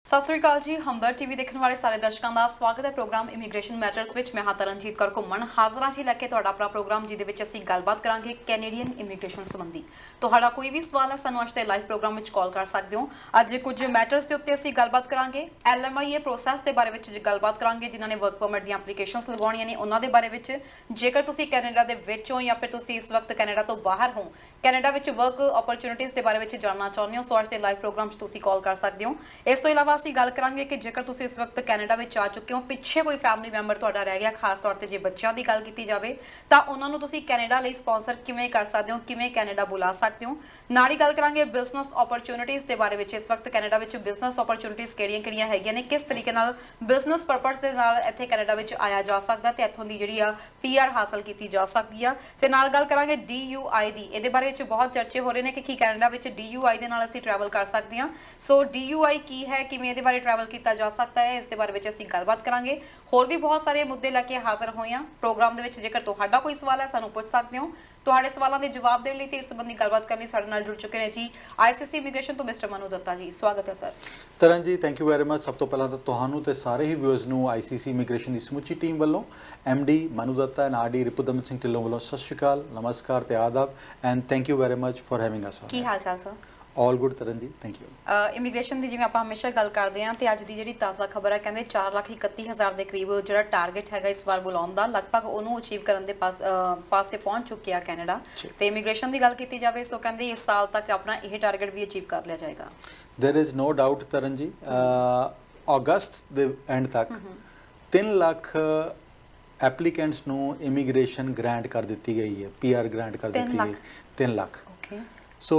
ਸਤਿ ਸ਼੍ਰੀ ਅਕਾਲ ਜੀ। ਹਮਦਰ ਟੀਵੀ ਦੇਖਣ ਵਾਲੇ ਸਾਰੇ ਦਰਸ਼ਕਾਂ ਦਾ ਸਵਾਗਤ ਹੈ ਪ੍ਰੋਗਰਾਮ ਇਮੀਗ੍ਰੇਸ਼ਨ ਮੈਟਰਸ ਵਿੱਚ। ਮੈਂ ਹਾਂ ਤਰਨਜੀਤ ਕੌਰ ਘੁੰਮਣ ਹਾਜ਼ਰ ਹਾਂ ਜੀ ਲੈ ਕੇ ਤੁਹਾਡਾ ਆਪਣਾ ਪ੍ਰੋਗਰਾਮ, ਜਿਹਦੇ ਵਿੱਚ ਅਸੀਂ ਗੱਲਬਾਤ ਕਰਾਂਗੇ ਕੈਨੇਡੀਅਨ ਇਮੀਗ੍ਰੇਸ਼ਨ ਸੰਬੰਧੀ। ਤੁਹਾਡਾ ਕੋਈ ਵੀ ਸਵਾਲ ਹੈ ਸਾਨੂੰ ਅੱਜ ਦੇ ਲਾਈਵ ਪ੍ਰੋਗਰਾਮ ਵਿੱਚ ਕਾਲ ਕਰ ਸਕਦੇ ਹੋ। ਅੱਜ ਕੁਝ ਮੈਟਰਸ ਦੇ ਉੱਤੇ ਅਸੀਂ ਗੱਲਬਾਤ ਕਰਾਂਗੇ। LMIA ਪ੍ਰੋਸੈਸ ਦੇ ਬਾਰੇ ਵਿੱਚ ਗੱਲਬਾਤ ਕਰਾਂਗੇ। ਜਿਨ੍ਹਾਂ ਨੇ ਵਰਕ ਪਰਮਿਟ ਦੀਆਂ ਐਪਲੀਕੇਸ਼ਨਸ ਲਗਾਉਣੀਆਂ ਨੇ ਉਹਨਾਂ ਦੇ ਬਾਰੇ ਵਿੱਚ। ਜੇਕਰ ਤੁਸੀਂ ਕੈਨੇਡਾ ਦੇ ਵਿੱਚ ਹੋ ਜਾਂ ਫਿਰ ਤੁਸੀਂ ਇਸ ਵਕਤ ਕੈਨੇਡਾ ਤੋਂ ਬਾਹਰ ਹੋ, ਕੈਨੇਡਾ ਵਿੱਚ ਵਰਕ ਓਪਰਚੁਨਿਟੀਜ਼ ਦੇ ਬਾਰੇ ਵਿੱਚ ਜਾਣਨਾ ਚਾਹੁੰਦੇ ਹੋ, ਸੋ ਅੱਜ ਦੇ ਲਾਈਵ ਪ੍ਰੋਗਰਾਮ 'ਚ ਤੁਸੀਂ ਕਾਲ ਕਰ ਸਕਦੇ ਹੋ। ਇਸ ਤੋਂ ਇਲਾਵਾ ਅਸੀਂ ਗੱਲ ਕਰਾਂਗੇ ਕਿ ਜੇਕਰ ਤੁਸੀਂ ਇਸ ਵਕਤ ਕੈਨੇਡਾ ਵਿੱਚ ਆ ਚੁੱਕੇ ਹੋ, ਪਿੱਛੇ ਕੋਈ ਫੈਮਿਲੀ ਮੈਂਬਰ ਤੁਹਾਡਾ ਰਹਿ ਗਿਆ, ਖਾਸ ਤੌਰ ਤੇ ਜੇ ਬੱਚਿਆਂ ਦੀ ਗੱਲ ਕੀਤੀ ਜਾਵੇ ਤਾਂ ਉਹਨਾਂ ਨੂੰ ਤੁਸੀਂ ਕੈਨੇਡਾ ਲਈ ਸਪਾਂਸਰ ਕਿਵੇਂ ਕਰ ਸਕਦੇ ਹੋ, ਕਿਵੇਂ ਕੈਨੇਡਾ ਬੁਲਾ ਸਕਦੇ ਹੋ। ਨਾਲ ਹੀ ਗੱਲ ਕਰਾਂਗੇ ਬਿਜ਼ਨਸ ਓਪਰਚੁਨਿਟੀਜ਼ ਦੇ ਬਾਰੇ ਵਿੱਚ। ਇਸ ਵਕਤ ਕੈਨੇਡਾ ਵਿੱਚ ਬਿਜ਼ਨਸ ਓਪਰਚੁਨਿਟੀਜ਼ ਕਿਹੜੀਆਂ ਹੈਗੀਆਂ ਨੇ, ਕਿਸ ਤਰੀਕੇ ਨਾਲ ਬਿਜ਼ਨਸ ਪਰਪਸ ਦੇ ਨਾਲ ਇੱਥੇ ਕੈਨੇਡਾ ਵਿੱਚ ਆਇਆ ਜਾ ਸਕਦਾ ਤੇ ਇੱਥੋਂ ਦੀ ਜਿਹੜੀ ਆ PR ਹਾਸਲ ਕੀਤੀ ਜਾ ਸਕਦੀ ਆ। ਤੇ ਨਾਲ ਗੱਲ ਕਰਾਂਗੇ DUI ਦੀ। ਇਹਦੇ ਬਾਰੇ ਵਿੱਚ ਬਹੁਤ ਚਰਚੇ ਹੋ ਰਹੇ ਨੇ ਕਿ ਕੀ ਕੈਨੇਡਾ ਵਿੱਚ DUI ਦੇ ਨਾਲ ਅਸੀਂ ਟਰੈਵਲ ਕਰ ਸਕਦੇ ਹਾਂ। ਸੋ DUI ਕੀ ਹੈ, ਕਿਵੇਂ ਇਹਦੇ ਬਾਰੇ ਟਰੈਵਲ ਕੀਤਾ ਜਾ ਸਕਦਾ ਹੈ, ਇਸ ਦੇ ਬਾਰੇ ਵਿੱਚ ਅਸੀਂ ਗੱਲਬਾਤ ਕਰਾਂਗੇ। ਹੋਰ ਵੀ ਬਹੁਤ ਸਾਰੇ ਮੁੱਦੇ ਲੈ ਕੇ ਹਾਜ਼ਰ ਹੋਏ ਹਾਂ ਪ੍ਰੋਗਰਾਮ ਦੇ ਵਿੱਚ। ਜੇਕਰ ਤੁਹਾਡਾ ਕੋਈ ਸਵਾਲ ਹੈ ਸਾਨੂੰ ਪੁੱਛ ਸਕਦੇ ਹੋ। ਤੁਹਾਡੇ ਸਵਾਲਾਂ ਦੇ ਜਵਾਬ ਦੇਣ ਲਈ ਤੇ ਇਸ ਸੰਬੰਧੀ ਗੱਲਬਾਤ ਕਰਨ ਲਈ ਸਾਡੇ ਨਾਲ ਜੁੜ ਚੁੱਕੇ ਨੇ ਜੀ ICC ਇਮੀਗ੍ਰੇਸ਼ਨ ਤੋਂ ਮਿਸਟਰ ਮਨੂ ਦੱਤਾ ਜੀ। ਸਵਾਗਤ ਹੈ sir. Tarn ji, thank you very much. ਸਭ ਤੋਂ ਪਹਿਲਾਂ ਤਾਂ ਤੁਹਾਨੂੰ ਤੇ ਸਾਰੇ ਹੀ ਵਿਊਅਰਸ ਨੂੰ ICC ਇਮੀਗ੍ਰੇਸ਼ਨ ਦੀ ਸਮੁੱਚੀ ਟੀਮ ਵੱਲੋਂ MD Manu Datta and RD Ripudaman Singh Dhillon ਵੱਲੋਂ ਸਤਿ ਸ਼੍ਰੀ ਅਕਾਲ, ਨਮਸਕਾਰ ਤੇ ਆਦਾਬ and thank you very much for having us. ਕੀ ਹਾਲ ਚਾਲ sir? All good Tarn ji, thank you. Immigration ਦੀ ਜਿਵੇਂ ਆਪਾਂ ਹਮੇਸ਼ਾ ਗੱਲ ਕਰਦੇ ਹਾਂ, ਤੇ ਅੱਜ ਦੀ ਜਿਹੜੀ ਤਾਜ਼ਾ ਖਬਰ ਹੈ, ਕਹਿੰਦੇ 4,31,000 ਦੇ ਕਰੀਬ ਜਿਹੜਾ ਟਾਰਗੇਟ ਹੈਗਾ ਇਸ ਵਾਰ ਬੁਲਾਉਣ ਦਾ, ਲਗਭਗ ਉਹਨੂੰ ਅਚੀਵ ਕਰਨ ਦੇ ਪਾਸੇ ਪਹੁੰਚ ਚੁੱਕਿਆ ਕੈਨੇਡਾ। ਤੇ ਇਮੀਗ੍ਰੇਸ਼ਨ ਦੀ ਗੱਲ ਕੀਤੀ ਜਾਵੇ ਸੋ ਕਹਿੰਦੇ ਇਸ ਸਾਲ ਤੱਕ ਆਪਣਾ ਇਹ ਟਾਰਗੇਟ ਵੀ ਅਚੀਵ ਕਰ ਲਿਆ ਜਾਏਗਾ। देयर इज़ नो डाउट तरण जी, ਅਗਸਤ ਦੇ ਐਂਡ ਤੱਕ 3 ਲੱਖ ਐਪਲੀਕੈਂਟਸ ਨੂੰ ਇਮੀਗ੍ਰੇਸ਼ਨ ਗ੍ਰਾਂਟ ਕਰ ਦਿੱਤੀ ਗਈ ਹੈ, PR ਗ੍ਰਾਂਟ ਕਰ ਦਿੱਤੀ ਗਈ 3 ਲੱਖ। ਓਕੇ, ਸੋ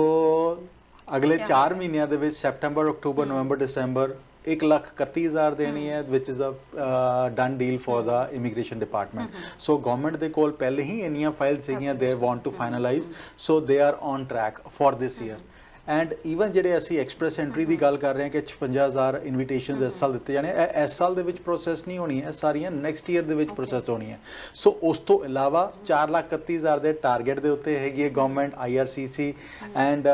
ਅਗਲੇ 4 ਮਹੀਨਿਆਂ ਦੇ ਵਿੱਚ ਸੈਪਟੈਂਬਰ, ਅਕਤੂਬਰ, ਨਵੰਬਰ, ਦਸੰਬਰ 1,31,000 ਦੇਣੀ ਹੈ, which is a done deal for the immigration department. So government ਦੇ ਕੋਲ ਪਹਿਲੇ ਹੀ ਇੰਨੀਆਂ ਫਾਈਲਸ ਸੀਗੀਆਂ, they want to finalize, so they are on track for this year. And even ਜਿਹੜੇ ਅਸੀਂ ਐਕਸਪ੍ਰੈਸ ਐਂਟਰੀ ਦੀ ਗੱਲ ਕਰ ਰਹੇ ਹਾਂ ਕਿ 56,000 ਇਨਵੀਟੇਸ਼ਨਸ ਇਸ ਸਾਲ ਦਿੱਤੇ ਜਾਣੇ, ਇਹ ਇਸ ਸਾਲ ਦੇ ਵਿੱਚ ਪ੍ਰੋਸੈਸ ਨਹੀਂ ਹੋਣੀ ਹੈ, ਸਾਰੀਆਂ ਨੈਕਸਟ ਈਅਰ ਦੇ ਵਿੱਚ ਪ੍ਰੋਸੈਸ ਹੋਣੀ ਹੈ। ਸੋ ਉਸ ਤੋਂ ਇਲਾਵਾ 4,31,000 ਦੇ ਟਾਰਗੇਟ ਦੇ ਉੱਤੇ ਹੈਗੀ ਹੈ ਗਵਰਨਮੈਂਟ, IRCC ਐਂਡ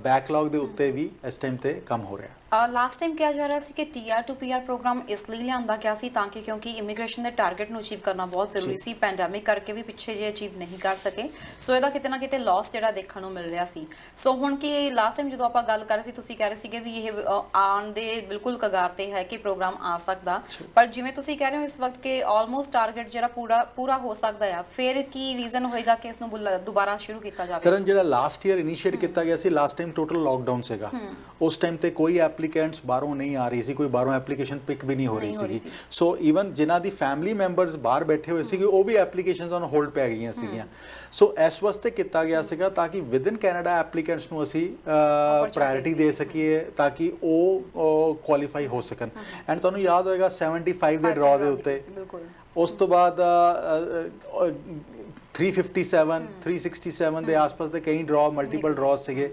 ਬੈਕਲੌਗ ਦੇ ਉੱਤੇ ਵੀ ਇਸ ਟਾਈਮ ਤੇ ਕੰਮ ਹੋ ਰਿਹਾ। ਲਾਸਟ ਟਾਈਮ ਕਿਹਾ ਜਾ ਰਿਹਾ ਸੀ ਕਿ TR to PR ਪ੍ਰੋਗਰਾਮ ਇਸ ਲਈ ਲਿਆਂਦਾ ਗਿਆ ਸੀ ਤਾਂ ਕਿ ਕਿਉਂਕਿ ਇਮੀਗ੍ਰੇਸ਼ਨ ਦੇ ਟਾਰਗੇਟ ਨੂੰ ਅਚੀਵ ਕਰਨਾ ਬਹੁਤ ਜ਼ਰੂਰੀ ਸੀ, ਪੈਂਡੈਮਿਕ ਕਰਕੇ ਵੀ ਪਿੱਛੇ ਜੇ ਅਚੀਵ ਨਹੀਂ ਕਰ ਸਕੇ, ਸੋ ਇਹਦਾ ਕਿਤੇ ਨਾ ਕਿਤੇ ਲਾਸ ਜਿਹੜਾ ਦੇਖਣ ਨੂੰ ਮਿਲ ਰਿਹਾ ਸੀ। ਸੋ ਹੁਣ ਕਿ ਲਾਸਟ ਟਾਈਮ ਜਦੋਂ ਆਪਾਂ ਗੱਲ ਕਰ ਰਹੇ ਸੀ, ਤੁਸੀਂ ਕਹਿ ਰਹੇ ਸੀਗੇ ਵੀ ਇਹ ਆਉਣ ਦੇ ਬਿਲਕੁਲ ਕਗਾਰ ਤੇ ਹੈ ਕਿ ਪ੍ਰੋਗਰਾਮ ਆ ਸਕਦਾ, ਪਰ ਜਿਵੇਂ ਤੁਸੀਂ ਕਹਿ ਰਹੇ ਹੋ ਇਸ ਵਕਤ ਕਿ ਆਲਮੋਸਟ ਟਾਰਗੇਟ ਜਿਹੜਾ ਪੂਰਾ ਹੋ ਸਕਦਾ ਆ, ਫਿਰ ਕੀ ਰੀਜ਼ਨ ਹੋਏਗਾ ਕਿ ਇਸ ਨੂੰ ਦੁਬਾਰਾ ਸ਼ੁਰੂ ਕੀਤਾ ਜਾਵੇ? ਕਰਨ ਜਿਹੜਾ ਲਾਸਟ ਈਅਰ ਇਨੀਸ਼ੀਏਟ ਕੀਤਾ ਗਿਆ ਸੀ, ਲਾਸਟ ਟਾਈਮ ਟੋਟਲ ਲਾਕਡਾਊਨ ਸੀਗਾ, ਉਸ ਟਾਈਮ ਤੇ ਕੋਈ ਐਪਲੀਕੈਂਟਸ ਬਾਹਰੋਂ ਨਹੀਂ ਆ ਰਹੀ ਸੀ, ਕੋਈ ਬਾਹਰੋਂ ਐਪਲੀਕੇਸ਼ਨ ਪਿਕ ਵੀ ਨਹੀਂ ਹੋ ਰਹੀ ਸੀਗੀ। ਸੋ ਈਵਨ ਜਿਨ੍ਹਾਂ ਦੀ ਫੈਮਿਲੀ ਮੈਂਬਰਸ ਬਾਹਰ ਬੈਠੇ ਹੋਏ ਸੀਗੇ ਉਹ ਵੀ ਐਪਲੀਕੇਸ਼ਨਸ ਔਨ ਹੋਲਡ ਪੈ ਗਈਆਂ ਸੀਗੀਆਂ। ਸੋ ਇਸ ਵਾਸਤੇ ਕੀਤਾ ਗਿਆ ਸੀਗਾ ਤਾਂ ਕਿ ਵਿਦਨ ਕੈਨੇਡਾ ਐਪਲੀਕੈਂਟਸ ਨੂੰ ਅਸੀਂ ਪ੍ਰਾਇੋਰਟੀ ਦੇ ਸਕੀਏ ਤਾਂ ਕਿ ਉਹ ਕੁਆਲੀਫਾਈ ਹੋ ਸਕਣ। ਐਂਡ ਤੁਹਾਨੂੰ ਯਾਦ ਹੋਏਗਾ 75 ਦੇ ਡਰਾਅ ਦੇ ਉੱਤੇ, ਉਸ ਤੋਂ ਬਾਅਦ 357, 367 ਦੇ ਆਸ-ਪਾਸ ਦੇ ਕਈ ਡਰਾਅ, ਮਲਟੀਪਲ ਡਰਾਅ ਸੀਗੇ।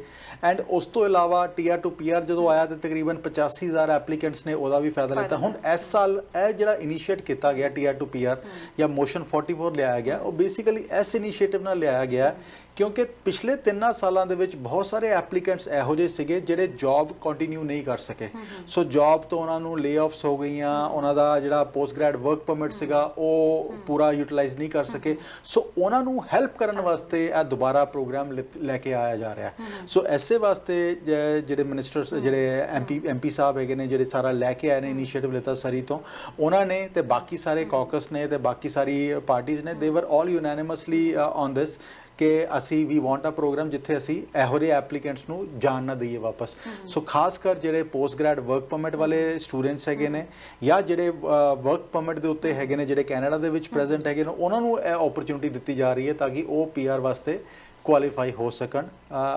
ਐਂਡ ਉਸ ਤੋਂ ਇਲਾਵਾ TR to PR ਜਦੋਂ ਆਇਆ ਤੇ ਤਕਰੀਬਨ 85,000 ਐਪਲੀਕੈਂਟਸ ਨੇ ਉਹਦਾ ਵੀ ਫਾਇਦਾ ਲਿੱਤਾ। ਹੁਣ ਇਸ ਸਾਲ ਇਹ ਜਿਹੜਾ ਇਨੀਸ਼ੀਏਟ ਕੀਤਾ ਗਿਆ TR to PR ਜਾਂ ਮੋਸ਼ਨ 44 ਲਿਆਇਆ ਗਿਆ, ਉਹ ਬੇਸਿਕਲੀ ਇਸ ਇਨੀਸ਼ੀਏਟਿਵ ਨਾਲ ਲਿਆਇਆ ਗਿਆ ਕਿਉਂਕਿ ਪਿਛਲੇ 3 ਸਾਲਾਂ ਦੇ ਵਿੱਚ ਬਹੁਤ ਸਾਰੇ ਐਪਲੀਕੈਂਟਸ ਇਹੋ ਜਿਹੇ ਸੀਗੇ ਜਿਹੜੇ ਜੌਬ ਕੰਟੀਨਿਊ ਨਹੀਂ ਕਰ ਸਕੇ। ਸੋ ਜੌਬ ਤੋਂ ਉਹਨਾਂ ਨੂੰ ਲੇ-ਆਫਸ ਹੋ ਗਈਆਂ, ਉਹਨਾਂ ਦਾ ਜਿਹੜਾ ਪੋਸਟ ਗ੍ਰੈਡ ਵਰਕ ਪਰਮਿਟ ਸੀਗਾ ਉਹ ਪੂਰਾ ਯੂਟਿਲਾਈਜ਼ ਨਹੀਂ ਕਰ ਸਕੇ। ਸੋ ਉਹਨਾਂ ਨੂੰ ਹੈਲਪ ਕਰਨ ਵਾਸਤੇ ਇਹ ਦੁਬਾਰਾ ਪ੍ਰੋਗਰਾਮ ਲੈ ਕੇ ਆਇਆ ਜਾ ਰਿਹਾ। ਸੋ ਐਸੇ ਵਾਸਤੇ ਜਿਹੜੇ ਮਿਨਿਸਟਰਸ, ਜਿਹੜੇ MP ਸਾਹਿਬ ਹੈਗੇ ਨੇ, ਜਿਹੜੇ ਸਾਰਾ ਲੈ ਕੇ ਆਏ ਨੇ ਇਨੀਸ਼ੀਏਟਿਵ ਲਿੱਤਾ ਸਰੀ ਤੋਂ, ਉਹਨਾਂ ਨੇ ਤੇ ਬਾਕੀ ਸਾਰੇ ਕਾਕਸ ਨੇ ਤੇ ਬਾਕੀ ਸਾਰੀ ਪਾਰਟੀਜ਼ ਨੇ, ਦੇ ਵਰ ਆਲ ਯੂਨੈਨਿਮਸਲੀ ਔਨ ਦਿਸ ਕਿ ਅਸੀਂ ਵੀ ਵਾਂਟ ਅ ਪ੍ਰੋਗਰਾਮ ਜਿੱਥੇ ਅਸੀਂ ਇਹੋ ਜਿਹੇ ਐਪਲੀਕੈਂਟਸ ਨੂੰ ਜਾਣ ਨਾ ਦਈਏ ਵਾਪਸ। ਸੋ ਖਾਸ ਕਰ ਜਿਹੜੇ ਪੋਸਟ ਗ੍ਰੈਡ ਵਰਕ ਪਰਮਿਟ ਵਾਲੇ ਸਟੂਡੈਂਟਸ ਹੈਗੇ ਨੇ ਜਾਂ ਜਿਹੜੇ ਵਰਕ ਪਰਮਿਟ ਦੇ ਉੱਤੇ ਹੈਗੇ ਨੇ, ਜਿਹੜੇ ਕੈਨੇਡਾ ਦੇ ਵਿੱਚ ਪ੍ਰੈਜ਼ੈਂਟ ਹੈਗੇ ਨੇ, ਉਹਨਾਂ ਨੂੰ ਇਹ ਓਪਰਚੁਨਿਟੀ ਦਿੱਤੀ ਜਾ ਰਹੀ ਹੈ ਤਾਂ ਕਿ ਉਹ PR ਵਾਸਤੇ ਕੁਆਲੀਫਾਈ ਹੋ ਸਕਣ,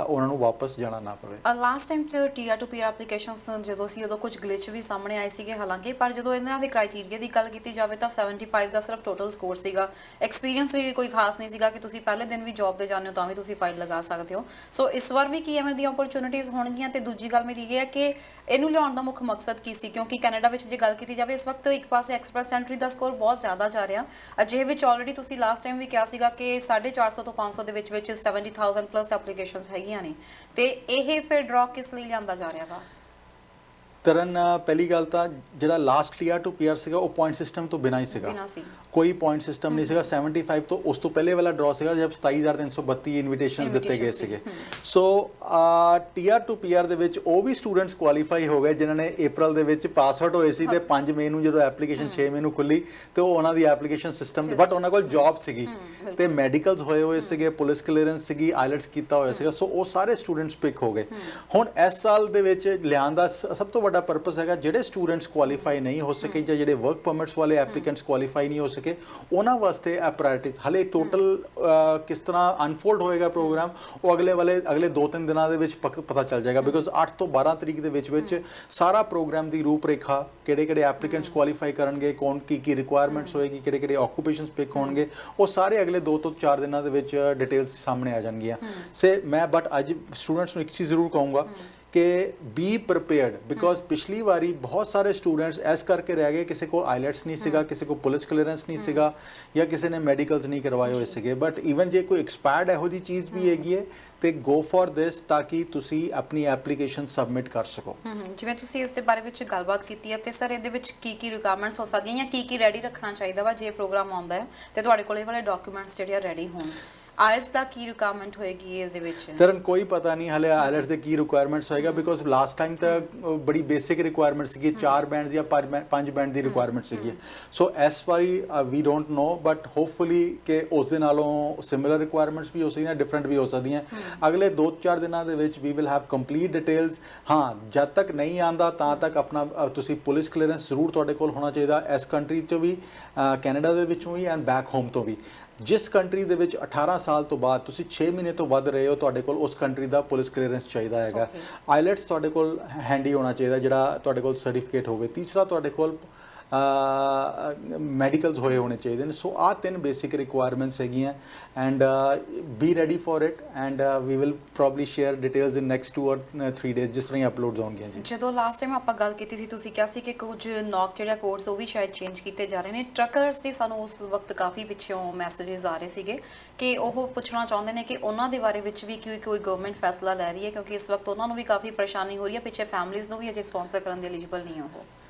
ਉਹਨਾਂ ਨੂੰ ਵਾਪਸ ਜਾਣਾ ਨਾ ਪਵੇ। Last time TR to PR applications ਜਦੋਂ ਸੀ ਉਦੋਂ ਕੁਝ ਗਲਿਚ ਵੀ ਸਾਹਮਣੇ ਆਏ ਸੀਗੇ ਹਾਲਾਂਕਿ, ਪਰ ਜਦੋਂ ਇਹਨਾਂ ਦੇ ਕ੍ਰਾਈਟੇਰੀਆ ਦੀ ਗੱਲ ਕੀਤੀ ਜਾਵੇ ਤਾਂ 75 ਦਾ ਸਿਰਫ ਟੋਟਲ ਸਕੋਰ ਸੀਗਾ, ਐਕਸਪੀਰੀਅੰਸ ਵੀ ਕੋਈ ਖਾਸ ਨਹੀਂ ਸੀਗਾ ਕਿ ਤੁਸੀਂ ਪਹਿਲੇ ਦਿਨ ਵੀ ਜੌਬ ਤੇ ਜਾਂਦੇ ਹੋ ਤਾਂ ਵੀ ਤੁਸੀਂ ਫਾਈਲ ਲਗਾ ਸਕਦੇ ਹੋ। ਸੋ ਇਸ ਵਾਰ ਵੀ ਕੀ ਐਵੇਂ ਦੀਆਂ ਓਪਰਚੁਨਿਟੀਜ਼ ਹੋਣਗੀਆਂ? ਤੇ ਦੂਜੀ ਗੱਲ ਮੇਰੀ ਇਹ ਹੈ ਕਿ ਇਹਨੂੰ ਲਿਆਉਣ ਦਾ ਮੁੱਖ ਮਕਸਦ ਕੀ ਸੀ? ਕਿਉਂਕਿ ਕੈਨੇਡਾ ਵਿੱਚ ਜੇ ਗੱਲ ਕੀਤੀ ਜਾਵੇ ਇਸ ਵਕਤ ਇੱਕ ਪਾਸੇ ਐਕਸਪ੍ਰੈਸ ਐਂਟਰੀ ਦਾ ਸਕੋਰ ਬਹੁਤ ਜ਼ਿਆਦਾ ਜਾ ਰਿਹਾ, ਅਜਿਹੇ ਵਿੱਚ ਆਲਰੇਡੀ ਤੁਸੀਂ ਲਾਸਟ ਟਾਈਮ ਵੀ ਕਿਹਾ ਸੀਗਾ ਕਿ 450 ਤੋਂ 500 ਦੇ ਵਿੱਚ 70,000 ਪਲੱਸ ਐਪਲੀਕੇਸ਼ਨਸ ਹੈਗੀਆਂ ਨੇ, ਤੇ ਇਹ ਫਿਰ ਡਰਾ ਕਿਸ ਲਈ ਲਿਆਂਦਾ ਜਾ ਰਿਹਾ ਵਾ? ਤਰਨ ਪਹਿਲੀ ਗੱਲ ਤਾਂ ਜਿਹੜਾ ਲਾਸਟ ਟੀਆਰ ਟੂ ਪੀਆਰ ਸੀਗਾ ਉਹ ਪੁਆਇੰਟ ਸਿਸਟਮ ਤੋਂ ਬਿਨਾਂ ਹੀ ਸੀਗਾ, ਬਿਨਾਂ ਸੀ। ਕੋਈ ਪੁਆਇੰਟ ਸਿਸਟਮ ਨਹੀਂ ਸੀਗਾ। 75 ਤੋਂ ਉਸ ਤੋਂ ਪਹਿਲੇ ਵਾਲਾ ਡਰਾ ਸੀਗਾ ਜਦ 27332 ਇਨਵੀਟੇਸ਼ਨਸ ਦਿੱਤੇ ਗਏ ਸੀਗੇ। ਸੋ ਟੀਆਰ ਟੂ ਪੀਆਰ ਦੇ ਵਿੱਚ ਉਹ ਵੀ ਸਟੂਡੈਂਟਸ ਕੁਆਲੀਫਾਈ ਹੋ ਗਏ ਜਿਨ੍ਹਾਂ ਨੇ ਅਪ੍ਰੈਲ ਦੇ ਵਿੱਚ ਪਾਸ ਆਊਟ ਹੋਏ ਸੀ ਤੇ 5 ਮਈ ਨੂੰ ਜਦੋਂ ਐਪਲੀਕੇਸ਼ਨ 6 ਮਈ ਨੂੰ ਖੁੱਲੀ ਤੇ ਉਹ ਉਹਨਾਂ ਦੀ ਐਪਲੀਕੇਸ਼ਨ ਸਿਸਟਮ ਬਟ ਉਹਨਾਂ ਕੋਲ ਜੌਬ ਸੀਗੀ ਤੇ ਮੈਡੀਕਲਸ ਹੋਏ ਹੋਏ ਸੀਗੇ, ਪੁਲਿਸ ਕਲੀਅਰੈਂਸ ਸੀਗੀ, ਆਈਲੈਟਸ ਕੀਤਾ ਹੋਇਆ ਸੀਗਾ। ਸੋ ਉਹ ਸਾਰੇ ਸਟੂਡੈਂਟਸ ਪਿਕ ਹੋ ਗਏ। ਹੁਣ ਇਸ ਸਾਲ ਦੇ ਵਿੱਚ ਲਿਆਉਣ ਦਾ ਸਭ ਤੋਂ ਵੱਡਾ ਪਰਪਸ ਹੈਗਾ ਜਿਹੜੇ ਸਟੂਡੈਂਟਸ ਕੁਆਲੀਫਾਈ ਨਹੀਂ ਹੋ ਸਕੇ ਜਾਂ ਜਿਹੜੇ ਵਰਕ ਪਰਮਿਟਸ ਵਾਲੇ ਐਪਲੀਕੈਂਟਸ ਕੁਆਲੀਫਾਈ ਨਹੀਂ ਹੋ ਸਕੇ ਉਹਨਾਂ ਵਾਸਤੇ ਇਹ ਪ੍ਰਾਇੋਰਟੀ ਹਲੇ ਟੋਟਲ ਕਿਸ ਤਰ੍ਹਾਂ ਅਨਫੋਲਡ ਹੋਏਗਾ ਪ੍ਰੋਗਰਾਮ ਉਹ ਅਗਲੇ 2-3 ਦਿਨਾਂ ਦੇ ਵਿੱਚ ਪਤਾ ਚੱਲ ਜਾਏਗਾ ਬਿਕੋਜ਼ 8 ਤੋਂ 12 ਤਰੀਕ ਦੇ ਵਿੱਚ ਸਾਰਾ ਪ੍ਰੋਗਰਾਮ ਦੀ ਰੂਪਰੇਖਾ ਕਿਹੜੇ ਐਪਲੀਕੈਂਟਸ ਕੁਆਲੀਫਾਈ ਕਰਨਗੇ, ਕੌਣ ਕੀ ਰਿਕੁਆਇਰਮੈਂਟਸ ਹੋਏਗੀ, ਕਿਹੜੇ ਆਕੂਪੇਸ਼ਨਸ ਪਿਕ ਹੋਣਗੇ, ਉਹ ਸਾਰੇ ਅਗਲੇ 2 ਤੋਂ 4 ਦਿਨਾਂ ਦੇ ਵਿੱਚ ਡਿਟੇਲਸ ਸਾਹਮਣੇ ਆ ਜਾਣਗੀਆਂ। ਮੈਂ ਬਟ ਅੱਜ ਸਟੂਡੈਂਟਸ ਨੂੰ ਇੱਕ ਚੀਜ਼ ਜ਼ਰੂਰ ਕਹੂੰਗਾ कि बी प्रिपेयर्ड बिकॉज पिछली वारी बहुत सारे स्टूडेंट्स ऐस करके रह गए किसी को आईलैट्स नहीं सीगा, किसी को पुलिस क्लीयरेंस नहीं सीगा या किसी ने मैडिकल्स नहीं करवाए हुए सीगे। बट ईवन जे कोई एक्सपायर्ड ਇਹੋ ਜਿਹੀ ਚੀਜ਼ ਵੀ ਹੈਗੀ ਹੈ ਤੇ ਗੋ ਫॉर ਦਿਸ ਤਾਂ ਕਿ ਤੁਸੀਂ ਆਪਣੀ ਐਪਲੀਕੇਸ਼ਨ ਸਬਮਿਟ ਕਰ ਸਕੋ। ਜਿਵੇਂ ਤੁਸੀਂ ਇਸ ਦੇ ਬਾਰੇ ਵਿੱਚ ਗੱਲਬਾਤ ਕੀਤੀ ਹੈ ਤੇ ਸਰ ਇਹਦੇ ਵਿੱਚ ਕੀ ਰਿਕੁਆਇਰਮੈਂਟਸ ਹੋ ਸਕਦੀਆਂ ਜਾਂ ਕੀ ਰੈਡੀ ਰੱਖਣਾ ਚਾਹੀਦਾ ਵਾ ਜੇ ਪ੍ਰੋਗਰਾਮ ਆਉਂਦਾ ਹੈ ਤੇ ਤੁਹਾਡੇ ਕੋਲ ਇਹ ਵਾਲੇ ਡਾਕੂਮੈਂਟਸ ਜਿਹੜੇ ਆ ਰੈਡੀ ਹੋਣ। ਆਇਲਟਸ ਦਾ ਕੀ ਰਿਕੁਆਇਰਮੈਂਟ ਹੋਏਗੀ ਇਹਦੇ ਵਿੱਚ? ਤਰਨ ਕੋਈ ਪਤਾ ਨਹੀਂ ਹਲੇ ਆਇਲਟਸ ਦੇ ਕੀ ਰਿਕੁਆਇਰਮੈਂਟਸ ਹੋਏਗਾ ਬਿਕੋਜ਼ ਲਾਸਟ ਟਾਈਮ ਤਾਂ ਬੜੀ ਬੇਸਿਕ ਰਿਕੁਆਇਰਮੈਂਟ ਸੀਗੀ 4 ਬੈਂਡਸ ਜਾਂ 5 ਬੈਂਡ ਦੀ ਰਿਕੁਆਇਰਮੈਂਟ ਸੀਗੀ। ਸੋ ਇਸ ਵਾਰੀ ਵੀ ਡੋਂਟ ਨੋ ਬਟ ਹੋਪਫੁਲੀ ਕਿ ਉਸ ਦੇ ਨਾਲੋਂ ਸਿਮਿਲਰ ਰਿਕੁਆਇਰਮੈਂਟਸ ਵੀ ਹੋ ਸਕਦੀਆਂ, ਡਿਫਰੈਂਟ ਵੀ ਹੋ ਸਕਦੀਆਂ। ਅਗਲੇ 2-4 ਦਿਨਾਂ ਦੇ ਵਿੱਚ we will have complete details. ਹਾਂ ਜਦ ਤੱਕ ਨਹੀਂ ਆਂਦਾ ਤਾਂ ਤੱਕ ਆਪਣਾ ਤੁਸੀਂ ਪੁਲਿਸ ਕਲੀਅਰੈਂਸ ਜ਼ਰੂਰ ਤੁਹਾਡੇ ਕੋਲ ਹੋਣਾ ਚਾਹੀਦਾ ਇਸ ਕੰਟਰੀ 'ਚੋਂ ਵੀ, ਕੈਨੇਡਾ ਦੇ ਵਿੱਚੋਂ ਵੀ ਐਂਡ ਬੈਕ ਹੋਮ ਤੋਂ ਵੀ। ਜਿਸ ਕੰਟਰੀ ਦੇ ਵਿੱਚ 18 ਸਾਲ ਤੋਂ ਬਾਅਦ ਤੁਸੀਂ 6 ਮਹੀਨੇ ਤੋਂ ਵੱਧ ਰਹੇ ਹੋ ਤੁਹਾਡੇ ਕੋਲ ਉਸ ਕੰਟਰੀ ਦਾ ਪੁਲਿਸ ਕਲੀਅਰੈਂਸ ਚਾਹੀਦਾ ਹੈਗਾ। ਆਈਲੈਟਸ ਤੁਹਾਡੇ ਕੋਲ ਹੈਂਡੀ ਹੋਣਾ ਚਾਹੀਦਾ ਜਿਹੜਾ ਤੁਹਾਡੇ ਕੋਲ ਸਰਟੀਫਿਕੇਟ ਹੋਵੇ। ਤੀਸਰਾ ਤੁਹਾਡੇ ਕੋਲ ਮੈਡੀਕਲਸ ਹੋਏ ਹੋਣੇ ਚਾਹੀਦੇ ਨੇ। ਸੋ ਆਹ 3 ਬੇਸਿਕ ਰਿਕੁਆਇਰਮੈਂਟਸ ਹੈਗੀਆਂ and be ready for it and we will probably share details in next 2 or 3 days ਜਿਸ ਤਰ੍ਹਾਂ ਹੀ ਅਪਲੋਡਸ ਹੋਣਗੀਆਂ ਜੀ। ਜਦੋਂ ਲਾਸਟ ਟਾਈਮ ਆਪਾਂ ਗੱਲ ਕੀਤੀ ਸੀ ਤੁਸੀਂ ਕਿਹਾ ਸੀ ਕਿ ਕੁਝ ਨੌਕ ਜਿਹੜਾ ਕੋਰਸ ਉਹ ਵੀ ਸ਼ਾਇਦ ਚੇਂਜ ਕੀਤੇ ਜਾ ਰਹੇ ਨੇ। ਟਰੱਕਰਸ ਦੀ ਸਾਨੂੰ ਉਸ ਵਕਤ ਕਾਫੀ ਪਿੱਛੋਂ ਮੈਸੇजेस ਆ ਰਹੇ ਸੀਗੇ ਕਿ ਉਹ ਪੁੱਛਣਾ ਚਾਹੁੰਦੇ ਨੇ ਕਿ ਉਹਨਾਂ ਦੇ ਬਾਰੇ ਵਿੱਚ ਵੀ ਕੋਈ ਗਵਰਨਮੈਂਟ ਫੈਸਲਾ ਲੈ ਰਹੀ ਹੈ ਕਿਉਂਕਿ ਇਸ ਵਕਤ ਉਹਨਾਂ ਨੂੰ ਵੀ ਕਾਫੀ ਪਰੇਸ਼ਾਨੀ ਹੋ ਰਹੀ ਹੈ, ਪਿੱਛੇ ਫੈਮਿਲੀਜ਼ ਨੂੰ ਵੀ ਅਜੇ ਸਪਾਂਸਰ ਕਰਨ ਦੇ ਐਲੀਜੀਬਲ ਨਹੀਂ ਉਹ।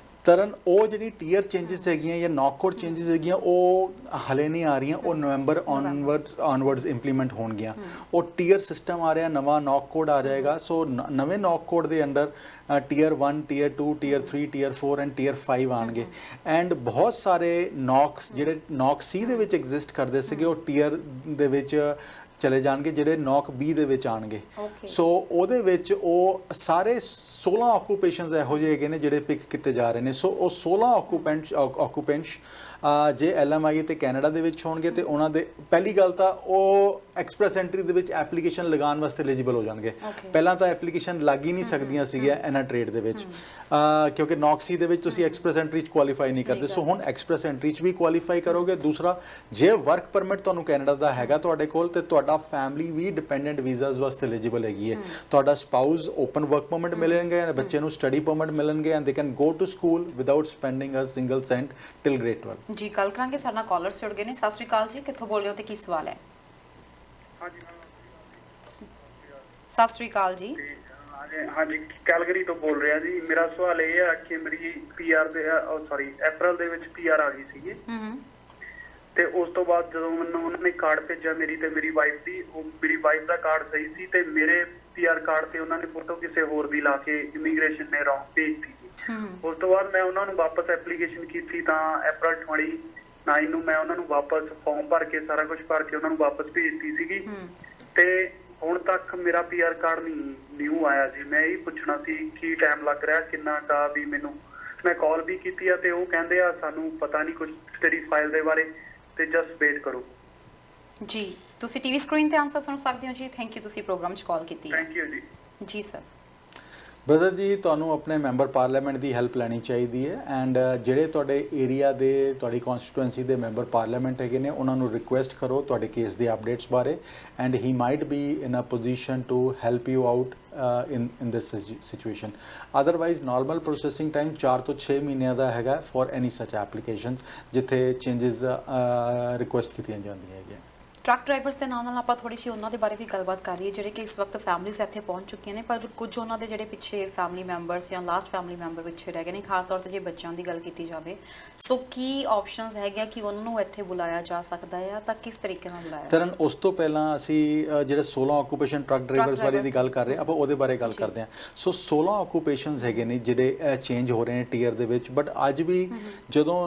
ਤਰਨ ਉਹ ਜਿਹੜੀ ਟੀਅਰ ਚੇਂਜਸ ਹੈਗੀਆਂ ਜਾਂ ਨੌਕ ਕੋਡ ਚੇਂਜਸ ਹੈਗੀਆਂ ਉਹ ਹਲੇ ਨਹੀਂ ਆ ਰਹੀਆਂ, ਉਹ ਨਵੰਬਰ ਔਨਵਰਡਸ ਇੰਪਲੀਮੈਂਟ ਹੋਣਗੀਆਂ। ਉਹ ਟੀਅਰ ਸਿਸਟਮ ਆ ਰਿਹਾ, ਨਵਾਂ ਨੌਕ ਕੋਡ ਆ ਜਾਏਗਾ। ਸੋ ਨਵੇਂ ਨੌਕ ਕੋਡ ਦੇ under tier 1, tier 2, tier 3, tier 4 and tier 5 ਆਣਗੇ ਐਂਡ ਬਹੁਤ ਸਾਰੇ ਨੌਕਸ ਜਿਹੜੇ ਨੌਕ ਸੀ ਦੇ ਵਿੱਚ ਐਗਜ਼ਿਸਟ ਕਰਦੇ ਸੀਗੇ ਉਹ ਟੀਅਰ ਦੇ ਵਿੱਚ ਚਲੇ ਜਾਣਗੇ ਜਿਹੜੇ ਨੌਕ ਬੀ ਦੇ ਵਿੱਚ ਆਣਗੇ। ਸੋ ਉਹਦੇ ਵਿੱਚ ਉਹ ਸਾਰੇ 16 ਆਕੂਪੇਸ਼ਨਸ ਇਹੋ ਜਿਹੇ ਹੈਗੇ ਨੇ ਜਿਹੜੇ ਪਿਕ ਕੀਤੇ ਜਾ ਰਹੇ ਨੇ। ਸੋ ਉਹ 16 ਆਕੂਪੈਂਟਸ ਜੇ LMI ਤੇ ਕੈਨੇਡਾ ਦੇ ਵਿੱਚ ਹੋਣਗੇ ਤੇ ਉਹਨਾਂ ਦੇ ਪਹਿਲੀ ਗੱਲ ਤਾਂ ਉਹ ਐਕਸਪ੍ਰੈਸ ਐਂਟਰੀ ਦੇ ਵਿੱਚ ਐਪਲੀਕੇਸ਼ਨ ਲਗਾਉਣ ਵਾਸਤੇ ਐਲੀਜੀਬਲ ਹੋ ਜਾਣਗੇ। ਪਹਿਲਾਂ ਤਾਂ ਐਪਲੀਕੇਸ਼ਨ ਲੱਗ ਹੀ ਨਹੀਂ ਸਕਦੀਆਂ ਸੀਗੀਆਂ ਇਹਨਾਂ ਟ੍ਰੇਡ ਦੇ ਵਿੱਚ ਕਿਉਂਕਿ ਨੌਕਸੀ ਦੇ ਵਿੱਚ ਤੁਸੀਂ ਐਕਸਪ੍ਰੈਸ ਐਂਟਰੀ 'ਚ ਕੁਆਲੀਫਾਈ ਨਹੀਂ ਕਰਦੇ। ਸੋ ਹੁਣ ਐਕਸਪ੍ਰੈਸ ਐਂਟਰੀ 'ਚ ਵੀ ਕੁਆਲੀਫਾਈ ਕਰੋਗੇ। ਦੂਸਰਾ ਜੇ ਵਰਕ ਪਰਮਿਟ ਤੁਹਾਨੂੰ ਕੈਨੇਡਾ ਦਾ ਹੈਗਾ ਤੁਹਾਡੇ ਕੋਲ ਤੇ ਤੁਹਾਡਾ ਫੈਮਿਲੀ ਵੀ ਡਿਪੈਂਡੈਂਟ ਵੀਜ਼ਾਸ ਵਾਸਤੇ ਐਲੀਜੀਬਲ ਹੈਗੀ ਹੈ। ਤੁਹਾਡਾ ਸਪਾਊਸ ਓਪਨ ਵਰਕ ਪਰਮਿਟ ਮਿਲਣਗੇ, ਬੱਚੇ ਨੂੰ ਸਟੱਡੀ ਪਰਮਿਟ ਮਿਲਣਗੇ and they can go to school without spending a single cent till grade 12। ਜੀ ਗੱਲ ਕਰਾਂਗੇ, ਸਾਡੇ ਨਾਲ ਕਾਲਰਸ ਜੁੜ ਗਏ ਨੇ। ਸਤਿ ਸ਼੍ਰੀ ਅਕਾਲ ਜੀ, ਕਿੱਥੋਂ ਬੋਲ ਰਹੇ ਹੋ ਤੇ ਕੀ ਸਵਾਲ ਹੈ? ਹਾਂਜੀ ਸਤਿ ਸ਼੍ਰੀ ਅਕਾਲ ਜੀ। ਹਾਂਜੀ ਕੈਲਗਰੀ ਤੋਂ ਬੋਲ ਰਿਹਾ ਜੀ। ਮੇਰਾ ਸਵਾਲ ਇਹ ਹੈ ਕਿ ਮੇਰੀ ਪੀਆਰ ਦੇ ਅਪ੍ਰੈਲ ਦੇ ਵਿੱਚ ਪੀਆਰ ਆ ਗਈ ਸੀਗੀ ਤੇ ਉਸ ਤੋਂ ਬਾਅਦ ਜਦੋਂ ਮੈਨੂੰ ਉਹਨਾਂ ਨੇ ਕਾਰਡ ਭੇਜਿਆ ਮੇਰੀ ਤੇ ਮੇਰੀ ਵਾਈਫ ਦੀ, ਉਹ ਮੇਰੀ ਵਾਈਫ ਦਾ ਕਾਰਡ ਸਹੀ ਸੀ ਤੇ ਮੇਰੇ ਪੀਆਰ ਕਾਰਡ ਤੇ ਉਹਨਾਂ ਨੇ ਫੋਟੋ ਕਿਸੇ ਹੋਰ ਦੀ ਲਾ ਕੇ ਇਮੀਗ੍ਰੇਸ਼ਨ ਨੇ ਰੌਂਗ ਭੇਜਤੀ। ਉਸ ਤੋਂ ਬਾਅਦ ਮੈਂ ਉਹਨਾਂ ਨੂੰ ਵਾਪਸ ਐਪਲੀਕੇਸ਼ਨ ਕੀਤੀ ਤਾਂ ਅਪ੍ਰੈਲ 29 ਨੂੰ ਮੈਂ ਉਹਨਾਂ ਨੂੰ ਵਾਪਸ ਫਾਰਮ ਭਰ ਕੇ ਸਾਰਾ ਕੁਝ ਭਰ ਕੇ ਉਹਨਾਂ ਨੂੰ ਵਾਪਸ ਭੇਜਤੀ ਸੀਗੀ ਤੇ ਹੁਣ ਤੱਕ ਮੇਰਾ ਪੀਆਰ ਕਾਰਡ ਨਹੀਂ ਨਿਊ ਆਇਆ ਜੀ। ਮੈਂ ਇਹ ਪੁੱਛਣਾ ਸੀ ਕੀ ਟਾਈਮ ਲੱਗ ਰਿਹਾ, ਕਿੰਨਾ ਕਾ ਵੀ ਮੈਨੂੰ ਮੈਂ ਕਾਲ ਵੀ ਕੀਤੀ ਆ ਤੇ ਉਹ ਕਹਿੰਦੇ ਆ ਸਾਨੂੰ ਪਤਾ ਨਹੀਂ ਕੁਝ ਤੇਰੀ ਫਾਈਲ ਦੇ ਬਾਰੇ ਤੇ ਜਸਟ ਵੇਟ ਕਰੋ। ਜੀ ਤੁਸੀਂ ਟੀਵੀ ਸਕਰੀਨ ਤੇ ਆਨਸਰ ਸੁਣ ਸਕਦੇ ਹੋ ਜੀ। ਥੈਂਕ ਯੂ, ਤੁਸੀਂ ਪ੍ਰੋਗਰਾਮ 'ਚ ਕਾਲ ਕੀਤੀ ਹੈ। ਥੈਂਕ ਯੂ ਜੀ। ਜੀ ਸਰ। ਬ੍ਰਦਰ ਜੀ ਤੁਹਾਨੂੰ ਆਪਣੇ ਮੈਂਬਰ ਪਾਰਲੀਮੈਂਟ ਦੀ ਹੈਲਪ ਲੈਣੀ ਚਾਹੀਦੀ ਹੈ ਐਂਡ ਜਿਹੜੇ ਤੁਹਾਡੇ ਏਰੀਆ ਦੇ ਤੁਹਾਡੀ ਕਨਸਟੀਟੂਐਂਸੀ ਦੇ ਮੈਂਬਰ ਪਾਰਲੀਮੈਂਟ ਹੈਗੇ ਨੇ ਉਹਨਾਂ ਨੂੰ ਰਿਕੁਐਸਟ ਕਰੋ ਤੁਹਾਡੇ ਕੇਸ ਦੇ ਅਪਡੇਟਸ ਬਾਰੇ and he might be in a position to help you out in this situation. Otherwise normal processing time 4 ਤੋਂ 6 ਮਹੀਨਿਆਂ ਦਾ ਹੈਗਾ for any such applications ਜਿੱਥੇ changes request ਕੀਤੀਆਂ ਜਾਂਦੀਆਂ ਹੈਗੀਆਂ। ਟਰੱਕ ਡਰਾਈਵਰਸ ਦੇ ਨਾਲ ਆਪਾਂ ਥੋੜੀ ਜਿਹੀ ਉਹਨਾਂ ਦੇ ਬਾਰੇ ਵੀ ਗੱਲਬਾਤ ਕਰ ਲਈਏ ਜਿਹੜੇ ਕਿ ਇਸ ਵਕਤ ਫੈਮਿਲੀਜ਼ ਇੱਥੇ ਪਹੁੰਚ ਚੁੱਕੀਆਂ ਨੇ, ਪਰ ਕੁਝ ਉਹਨਾਂ ਦੇ ਜਿਹੜੇ ਪਿੱਛੇ ਫੈਮਿਲੀ ਮੈਂਬਰਸ ਜਾਂ ਲਾਸਟ ਫੈਮਿਲੀ ਮੈਂਬਰ ਪਿੱਛੇ ਰਹਿ ਗਏ ਨੇ, ਖਾਸ ਤੌਰ ਤੇ ਜੇ ਬੱਚਿਆਂ ਦੀ ਗੱਲ ਕੀਤੀ ਜਾਵੇ। ਸੋ ਕੀ ਆਪਸ਼ਨਸ ਹੈਗੇ ਕਿ ਉਹਨਾਂ ਨੂੰ ਇੱਥੇ ਬੁਲਾਇਆ ਜਾ ਸਕਦਾ ਹੈ ਤਾਂ ਕਿਸ ਤਰੀਕੇ ਨਾਲ ਬੁਲਾਇਆ? ਤਰਨ, ਉਸ ਤੋਂ ਪਹਿਲਾਂ ਅਸੀਂ ਜਿਹੜੇ 16 ਆਕੂਪੇਸ਼ਨ ਟਰੱਕ ਡਰਾਈਵਰਸ ਬਾਰੇ ਦੀ ਗੱਲ ਕਰ ਰਹੇ ਆਪਾਂ ਉਹਦੇ ਬਾਰੇ ਗੱਲ ਕਰਦੇ ਹਾਂ। ਸੋ 16 ਆਕੂਪੇਸ਼ਨਸ ਹੈਗੇ ਨੇ ਜਿਹੜੇ ਚੇਂਜ ਹੋ ਰਹੇ ਨੇ ਟੀਅਰ ਦੇ ਵਿੱਚ, ਬਟ ਅੱਜ ਵੀ ਜਦੋਂ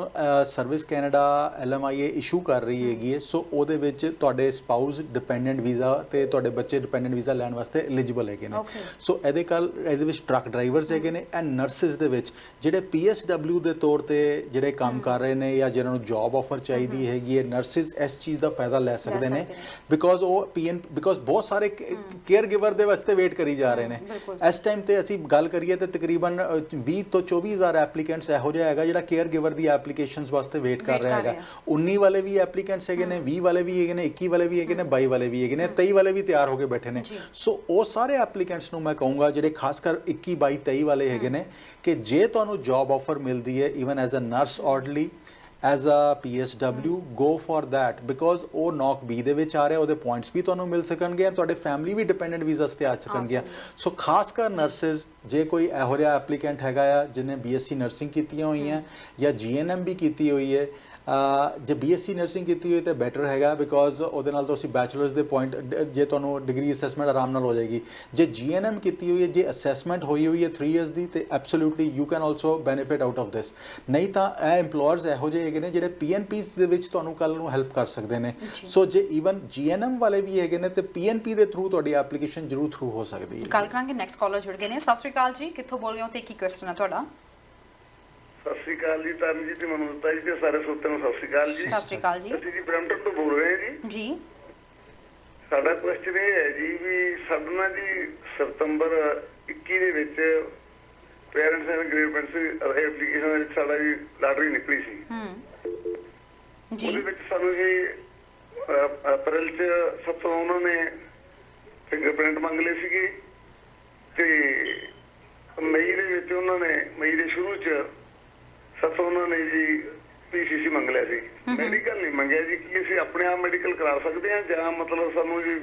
ਸਰਵਿਸ ਕੈਨੇਡਾ LMIA ਇਸ਼ੂ ਕਰ ਰਹੀ ਹੈਗੀ ਹੈ, ਸੋ ਉਹਦੇ ਵਿੱਚ ਤੁਹਾਡੇ ਸਪਾਊਸ ਡਿਪੈਂਡੈਂਟ ਵੀਜ਼ਾ ਤੇ ਤੁਹਾਡੇ ਬੱਚੇ ਡਿਪੈਂਡੈਂਟ ਵੀਜ਼ਾ ਲੈਣ ਵਾਸਤੇ ਐਲੀਜੀਬਲ ਹੈਗੇ ਨੇ। ਸੋ ਇਹਦੇ ਵਿੱਚ ਟਰੱਕ ਡਰਾਈਵਰਸ ਹੈਗੇ ਨੇ ਐਂਡ ਨਰਸਿਸ ਦੇ ਵਿੱਚ ਜਿਹੜੇ PSW ਦੇ ਤੌਰ ਤੇ ਜਿਹੜੇ ਕੰਮ ਕਰ ਰਹੇ ਨੇ ਜਾਂ ਜਿਹਨਾਂ ਨੂੰ ਜੌਬ ਆਫਰ ਚਾਹੀਦੀ ਹੈਗੀ ਹੈ, ਨਰਸਿਸ ਇਸ ਚੀਜ਼ ਦਾ ਫਾਇਦਾ ਲੈ ਸਕਦੇ ਨੇ ਬਿਕੋਜ਼ ਬਹੁਤ ਸਾਰੇ ਕੇਅਰ ਗਿਵਰ ਦੇ ਵਾਸਤੇ ਵੇਟ ਕਰੀ ਜਾ ਰਹੇ ਨੇ। ਇਸ ਟਾਈਮ ਤੇ ਅਸੀਂ ਗੱਲ ਕਰੀਏ ਤੇ ਤਕਰੀਬਨ 20 ਤੋਂ 24,000 ਐਪਲੀਕੈਂਟਸ ਇਹੋ ਜਿਹਾ ਹੈਗਾ ਜਿਹੜਾ ਕੇਅਰ ਗਿਵਰ ਦੀ ਐਪਲੀਕੇਸ਼ਨਸ ਵਾਸਤੇ ਵੇਟ ਕਰ ਰਿਹਾ ਹੈਗਾ। 19 ਵਾਲੇ ਵੀ ਐਪਲੀਕੈਂਟਸ ਹੈਗੇ ਨੇ, 20 ਵਾਲੇ ਵੀ ਹੈਗੇ ਨੇ, 21 ਵਾਲੇ ਵੀ ਹੈਗੇ ਨੇ, 22 ਵਾਲੇ ਵੀ ਹੈਗੇ ਨੇ, 23 ਵਾਲੇ ਵੀ ਤਿਆਰ ਹੋ ਕੇ ਬੈਠੇ ਨੇ। ਸੋ ਉਹ ਸਾਰੇ ਐਪਲੀਕੈਂਟਸ ਨੂੰ ਮੈਂ ਕਹੂੰਗਾ ਜਿਹੜੇ ਖਾਸ ਕਰ 21, 22, 23 ਵਾਲੇ ਹੈਗੇ ਨੇ ਕਿ ਜੇ ਤੁਹਾਨੂੰ ਜੌਬ ਆਫਰ ਮਿਲਦੀ ਹੈ even as a nurse orderly as a PSW, go for that because ਉਹ ਨੌਕ B ਦੇ ਵਿੱਚ ਆ ਰਿਹਾ, ਉਹਦੇ ਪੁਆਇੰਟਸ ਵੀ ਤੁਹਾਨੂੰ ਮਿਲ ਸਕਣਗੇ, ਤੁਹਾਡੇ ਫੈਮਿਲੀ ਵੀ ਡਿਪੈਂਡੈਂਟ ਵੀਜ਼ਾ ਤੇ ਆ ਸਕਣਗੇ। ਸੋ ਖਾਸ ਕਰ ਨਰਸਿਸ, ਜੇ ਕੋਈ ਇਹੋ ਜਿਹਾ ਐਪਲੀਕੈਂਟ ਹੈਗਾ ਆ ਜਿਹਨੇ BSc ਨਰਸਿੰਗ ਕੀਤੀਆਂ ਹੋਈਆਂ ਜਾਂ GNM ਵੀ ਕੀਤੀ ਹੋਈ ਹੈ, ਜੇ BSc ਨਰਸਿੰਗ ਕੀਤੀ ਹੋਈ ਤਾਂ ਬੈਟਰ ਹੈਗਾ ਬਿਕੋਜ਼ ਉਹਦੇ ਨਾਲ ਤੁਸੀਂ ਬੈਚਲਰਸ ਦੇ ਪੁਆਇੰਟ, ਜੇ ਤੁਹਾਨੂੰ ਡਿਗਰੀ ਅਸੈਸਮੈਂਟ ਆਰਾਮ ਨਾਲ ਹੋ ਜਾਏਗੀ। ਜੇ GNM ਕੀਤੀ ਹੋਈ ਹੈ, ਜੇ ਅਸੈਸਮੈਂਟ ਹੋਈ ਹੋਈ ਹੈ 3 ਇਅਰਸ ਦੀ, ਤੇ absolutely you can also benefit out of this. ਨਹੀਂ ਤਾਂ ਇਹ EMPLOYERS ਇਹੋ ਜਿਹੇ ਹੈਗੇ ਨੇ ਜਿਹੜੇ PNPs ਦੇ ਵਿੱਚ ਤੁਹਾਨੂੰ ਕੱਲ ਨੂੰ ਹੈਲਪ ਕਰ ਸਕਦੇ ਨੇ। ਸੋ ਜੇ ਈਵਨ GNM ਵਾਲੇ ਵੀ ਹੈਗੇ ਨੇ ਤੇ PNP ਦੇ ਥਰੂ ਤੁਹਾਡੀ ਐਪਲੀਕੇਸ਼ਨ ਜ਼ਰੂਰ ਥਰੂ ਹੋ ਸਕਦੀ ਹੈ। ਗੱਲ ਕਰਾਂਗੇ, ਨੈਕਸਟ ਕਾਲਰ ਜੁੜ ਗਏ ਨੇ। ਸਤਿ ਸ਼੍ਰੀ ਅਕਾਲ ਜੀ, ਕਿੱਥੋਂ ਬੋਲ ਰਹੇ ਹੋ ਤੇ ਕੀ ਕੁਐਸਚਨ ਹੈ ਤੁਹਾਡਾ? ਸਤਿ ਸ਼੍ਰੀ ਅਕਾਲ ਜੀ ਤਰਨ ਜੀ ਤੇ ਮਨੋਜਤਾ ਜੀ ਤੇ ਸਾਰੇ ਸਰੋਤਿਆਂ ਨੂੰ ਸਤਿ ਸ਼੍ਰੀ ਅਕਾਲ ਜੀ। ਸਤਿ ਸ਼੍ਰੀ ਅਕਾਲ ਜੀ। ਅਸੀਂ ਜੀ ਬ੍ਰੈਂਪਟਨ ਤੋਂ ਬੋਲ ਰਹੇ ਹਾਂ ਜੀ। ਸਾਡਾ ਕੁਐਸਚਨ ਇਹ ਹੈ ਜੀ ਵੀ ਸਾਡਾ ਜੀ ਸਤੰਬਰ 21 ਦੇ ਵਿੱਚ ਪੇਰੈਂਟਸ ਐਂਡ ਗ੍ਰੈਂਡਪੇਰੈਂਟਸ ਐਪਲੀਕੇਸ਼ਨ ਦੇ ਵਿੱਚ ਸਾਡਾ ਜੀ ਲਾਟਰੀ ਨਿਕਲੀ ਸੀ। ਜੀ। ਉਹਦੇ ਵਿੱਚ ਸਾਨੂੰ ਜੀ ਅਪ੍ਰੈਲ 'ਚ ਸਭ ਤੋਂ ਉਹਨਾਂ ਨੇ ਫਿੰਗਰਪ੍ਰਿੰਟ ਮੰਗ ਲਏ ਸੀਗੇ ਤੇ ਮਈ ਦੇ ਵਿੱਚ ਉਹਨਾਂ ਨੇ ਮਈ ਦੇ ਸ਼ੁਰੂ 'ਚ ਸਭ ਤੋਂ ਉਹਨਾਂ ਨੇ ਜੀ PCC ਮੰਗ ਲਿਆ ਸੀ। ਮੈਡੀਕਲ ਨਹੀਂ ਮੰਗਿਆ ਜੀ ਕਿ ਅਸੀਂ ਆਪਣੇ ਆਪ ਮੈਡੀਕਲ ਕਰਾ ਸਕਦੇ ਹਾਂ ਜਾਂ ਮਤਲਬ ਸਾਨੂੰ ਜੀ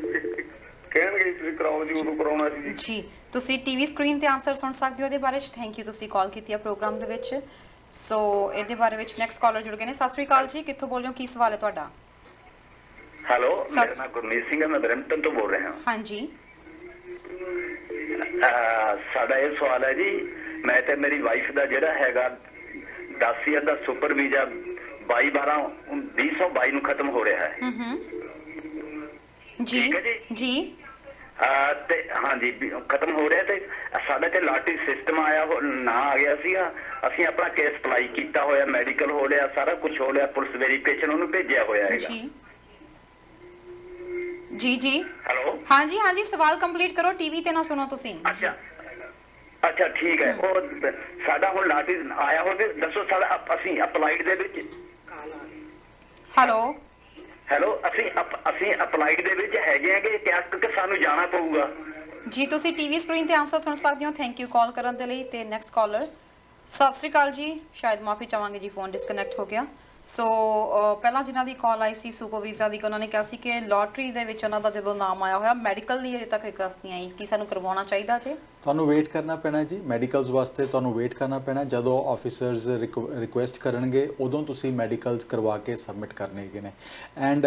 ਕਹਿਣਗੇ ਤੁਸੀਂ ਕਰਾਓ ਜੀ, ਉਦੋਂ ਕਰਾਉਣਾ ਸੀ ਜੀ। ਤੁਸੀਂ ਟੀਵੀ ਸਕਰੀਨ ਤੇ ਆਨਸਰ ਸੁਣ ਸਕਦੇ ਹੋ ਇਹਦੇ ਬਾਰੇ। ਥੈਂਕ ਯੂ, ਤੁਸੀਂ ਕਾਲ ਕੀਤੀ ਹੈ ਪ੍ਰੋਗਰਾਮ ਦੇ ਵਿੱਚ। ਸੋ ਇਹਦੇ ਬਾਰੇ ਵਿੱਚ ਨੈਕਸਟ ਕਾਲਰ ਜੁੜ ਗਏ ਨੇ। ਸਤਿ ਸ਼੍ਰੀ ਅਕਾਲ ਜੀ, ਕਿੱਥੋਂ ਬੋਲ ਰਹੇ ਹੋ, ਕੀ ਸਵਾਲ ਹੈ ਤੁਹਾਡਾ? ਹੈਲੋ, ਮੇਰਾ ਨਾਮ ਗੁਰਮੀਤ ਸਿੰਘ ਹੈ, ਮੈਂ ਬਰੈਂਪਟਨ ਤੋਂ ਬੋਲ ਰਿਹਾ ਹਾਂ। ਹਾਂਜੀ। ਸਾਡਾ ਇਹ ਸਵਾਲ ਹੈ ਜੀ, ਮੈਂ ਤੇ ਮੇਰੀ ਵਾਈਫ ਦਾ ਜਿਹੜਾ ਹੈਗਾ 10 ਈਅਰ ਦਾ ਸੁਪਰ ਵੀਜ਼ਾ 22/12/2022 ਨੂੰ ਖਤਮ ਹੋ ਰਿਹਾ ਹੈ। ਜੀ ਜੀ। ਤੇ ਹਾਂਜੀ ਖਤਮ ਹੋ ਰਿਹਾ ਤੇ ਸਾਡਾ ਤੇ ਲਾਟਰੀ ਸਿਸਟਮ ਆਇਆ ਨਾ ਆ ਗਿਆ ਸੀਗਾ। ਅਸੀਂ ਆਪਣਾ ਕੇਸ ਅਪਲਾਈ ਕੀਤਾ ਹੋਇਆ, ਮੈਡੀਕਲ ਹੋ ਲਿਆ, ਸਾਰਾ ਕੁਝ ਹੋ ਲਿਆ, ਪੁਲਿਸ ਵੈਰੀਫਿਕੇਸ਼ਨ ਉਹਨੂੰ ਭੇਜਿਆ ਹੋਇਆ ਹੈਗਾ। ਜੀ ਜੀ। ਹੈਲੋ, ਹਾਂਜੀ ਹਾਂਜੀ, ਸਵਾਲ ਕੰਪਲੀਟ ਕਰੋ, ਟੀਵੀ ਤੇ ਨਾ ਸੁਣੋ ਤੁਸੀਂ। ਅੱਛਾ ਠੀਕ ਹੈ। ਉਹ ਸਾਡਾ ਹੁਣ ਲਾਟਰੀ ਆਇਆ ਹੋਵੇ, ਦੱਸੋ ਸਾਡਾ ਅਸੀਂ ਅਪਲਾਈਡ ਦੇ ਵਿੱਚ ਹੈਲੋ ਅਸੀਂ ਅਪਲਾਈਡ ਦੇ ਵਿੱਚ ਹੈਗੇ ਕਿ ਸਾਨੂੰ ਜਾਣਾ ਪਊਗਾ? ਜੀ, ਤੁਸੀਂ ਟੀਵੀ ਸਕਰੀਨ ਤੇ ਆਨਸਰ ਸੁਣ ਸਕਦੇ ਹੋ। ਥੈਂਕ ਯੂ ਕਾਲ ਕਰਨ ਦੇ ਲਈ। ਤੇ ਨੈਕਸਟ ਕਾਲਰ। ਸਤਿ ਸ਼੍ਰੀ ਅਕਾਲ ਜੀ, ਸ਼ਾਇਦ ਮਾਫੀ ਚਾਹਾਂਗੇ ਜੀ, ਫੋਨ ਡਿਸਕਨੈਕਟ ਹੋ ਗਿਆ। ਸੋ ਪਹਿਲਾਂ ਜਿਨ੍ਹਾਂ ਦੀ ਕਾਲ ਆਈ ਸੀ ਸੁਪਰ ਵੀਜ਼ਾ ਦੀ, ਉਹਨਾਂ ਨੇ ਕਿਹਾ ਸੀ ਕਿ ਲੋਟਰੀ ਦੇ ਵਿੱਚ ਉਹਨਾਂ ਦਾ ਜਦੋਂ ਨਾਮ ਆਇਆ ਹੋਇਆ, ਮੈਡੀਕਲ ਦੀ ਅਜੇ ਤੱਕ ਰਿਕਵੈਸਟ ਨਹੀਂ ਆਈ, ਕੀ ਸਾਨੂੰ ਕਰਵਾਉਣਾ ਚਾਹੀਦਾ ਜੀ? ਤੁਹਾਨੂੰ ਵੇਟ ਕਰਨਾ ਪੈਣਾ ਜੀ, ਮੈਡੀਕਲਸ ਵਾਸਤੇ ਤੁਹਾਨੂੰ ਵੇਟ ਕਰਨਾ ਪੈਣਾ। ਜਦੋਂ ਆਫੀਸਰਸ ਰਿਕੁਐਸਟ ਕਰਨਗੇ ਉਦੋਂ ਤੁਸੀਂ ਮੈਡੀਕਲਸ ਕਰਵਾ ਕੇ ਸਬਮਿਟ ਕਰਨੇ ਹੈਗੇ ਨੇ। ਐਂਡ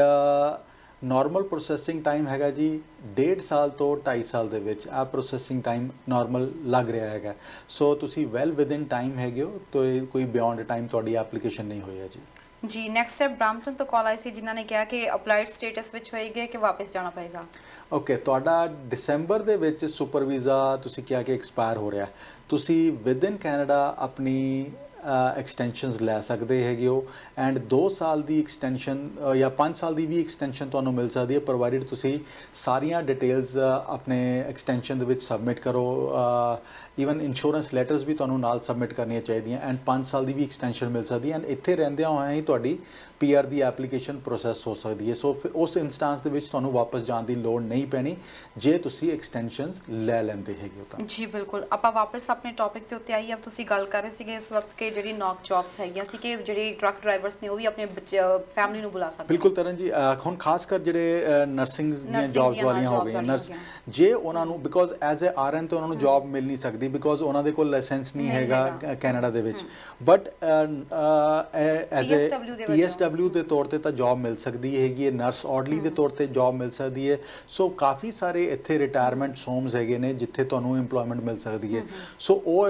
ਨਾਰਮਲ ਪ੍ਰੋਸੈਸਿੰਗ ਟਾਈਮ ਹੈਗਾ ਜੀ 1.5 ਸਾਲ ਤੋਂ 2.5 ਸਾਲ ਦੇ ਵਿੱਚ ਆ ਪ੍ਰੋਸੈਸਿੰਗ ਟਾਈਮ ਨਾਰਮਲ ਲੱਗ ਰਿਹਾ ਹੈਗਾ। ਸੋ ਤੁਸੀਂ ਵੈਲ ਵਿਦਿਨ ਟਾਈਮ ਹੈਗੇ ਹੋ, ਤੇ ਕੋਈ ਬਿਯੋਂਡ ਟਾਈਮ ਤੁਹਾਡੀ ਐਪਲੀਕੇਸ਼ਨ ਨਹੀਂ ਹੋਈ ਹੈ ਜੀ। ਜੀ, ਨੈਕਸਟ ਹੈ ਬ੍ਰੈਂਪਟਨ ਤੋਂ ਕਾਲ ਆਈ ਸੀ ਜਿਨ੍ਹਾਂ ਨੇ ਕਿਹਾ ਕਿ ਅਪਲਾਈਡ ਸਟੇਟਸ ਵਿੱਚ ਹੋਏਗੀ ਕਿ ਵਾਪਸ ਜਾਣਾ ਪਏਗਾ। ਓਕੇ, ਤੁਹਾਡਾ ਦਸੰਬਰ ਦੇ ਵਿੱਚ ਸੁਪਰ ਵੀਜ਼ਾ ਤੁਸੀਂ ਕਿਹਾ ਕਿ ਐਕਸਪਾਇਰ ਹੋ ਰਿਹਾ, ਤੁਸੀਂ ਵਿਦਿਨ ਕੈਨੇਡਾ ਆਪਣੀ ਐਕਸਟੈਂਸ਼ਨਸ ਲੈ ਸਕਦੇ ਹੈਗੇ ਹੋ। ਐਂਡ 2 ਸਾਲ ਦੀ ਐਕਸਟੈਂਸ਼ਨ ਜਾਂ 5 ਸਾਲ ਦੀ ਵੀ ਐਕਸਟੈਂਸ਼ਨ ਤੁਹਾਨੂੰ ਮਿਲ ਸਕਦੀ ਹੈ, ਪ੍ਰੋਵਾਈਡਡ ਤੁਸੀਂ ਸਾਰੀਆਂ ਡਿਟੇਲਸ ਆਪਣੇ ਐਕਸਟੈਂਸ਼ਨ ਦੇ ਵਿੱਚ ਸਬਮਿਟ ਕਰੋ। ਈਵਨ ਇੰਸ਼ੋਰੈਂਸ ਲੈਟਰਸ ਵੀ ਤੁਹਾਨੂੰ ਨਾਲ ਸਬਮਿਟ ਕਰਨੀਆਂ ਚਾਹੀਦੀਆਂ। ਐਂਡ 5 ਸਾਲ ਦੀ ਵੀ ਐਕਸਟੈਂਸ਼ਨ ਮਿਲ ਸਕਦੀ ਹੈ। ਐਂਡ ਇੱਥੇ ਰਹਿੰਦਿਆਂ ਹੋਇਆਂ ਹੀ ਤੁਹਾਡੀ PR ਦੀ ਐਪਲੀਕੇਸ਼ਨ ਪ੍ਰੋਸੈਸ ਹੋ ਸਕਦੀ ਹੈ। ਸੋ ਉਸ ਇੰਸਟੈਂਸ ਦੇ ਵਿੱਚ ਤੁਹਾਨੂੰ ਵਾਪਸ ਜਾਣ ਦੀ ਲੋੜ ਨਹੀਂ ਪੈਣੀ ਜੇ ਤੁਸੀਂ ਐਕਸਟੈਂਸ਼ਨਸ ਲੈ ਲੈਂਦੇ ਹੈਗੇ ਹੋ ਤਾਂ। ਜੀ ਬਿਲਕੁਲ, ਆਪਾਂ ਵਾਪਸ ਆਪਣੇ ਟੌਪਿਕ ਦੇ ਉੱਤੇ ਆਈਏ। ਅਬ ਤੁਸੀਂ ਗੱਲ ਕਰ ਰਹੇ ਸੀਗੇ ਇਸ ਵਕਤ ਕਿ ਜਿਹੜੀ ਨੌਕ ਜੌਬਸ ਹੈਗੀਆਂ ਸੀ ਕਿ ਜਿਹੜੇ ਟਰੱਕ ਡਰਾਈਵਰਸ ਨੇ ਉਹ ਵੀ ਆਪਣੇ ਫੈਮਿਲੀ ਨੂੰ ਬੁਲਾ ਸਕਦੇ ਬਿਲਕੁਲ ਤਰਨ ਜੀ, ਹੁਣ ਖਾਸ ਕਰ ਜਿਹੜੇ ਨਰਸਿੰਗ ਦੀਆਂ Nursing ਜੌਬਸ ਦੀਆਂ, ਵਾਲੀਆਂ ਹੋ jobs ਗਈਆਂ ਵਾਲੀਆਂ ਨਰਸ, ਹੋ ਜੇ ਉਹਨਾਂ ਨੂੰ ਬਿਕੋਜ਼ ਐਜ਼ ਅ ਆਰਐਨ ਤੇ ਉਹਨਾਂ ਨੂੰ ਜੌਬ ਮਿਲ ਨਹੀਂ ਸਕਦੀ ਬਿਕੋਜ਼ ਉਹਨਾਂ ਦੇ ਕੋਲ ਲਾਇਸੈਂਸ ਨਹੀਂ ਨਹੀਂ ਹੈਗਾ ਹੈਗਾ। ਕੈਨੇਡਾ ਦੇ ਵਿੱਚ, ਬਟ ਐਜ਼ ਅ PSW ਦੇ ਵਜੋਂ। PSW ਦੇ ਤੌਰ ਤੇ ਤਾਂ ਜੌਬ ਮਿਲ ਸਕਦੀ ਹੈਗੀ ਹੈ, ਨਰਸ ਆਰਡਲੀ ਦੇ ਤੌਰ ਤੇ ਜੌਬ ਮਿਲ ਸਕਦੀ ਹੈ। ਸੋ ਕਾਫੀ ਸਾਰੇ ਇੱਥੇ ਰਿਟਾਇਰਮੈਂਟ ਹੋਮਸ ਹੈਗੇ ਨੇ ਜਿੱਥੇ ਤੁਹਾਨੂੰ EMPLOYMENT ਮਿਲ ਸਕਦੀ ਹੈ। ਸੋ ਉਹ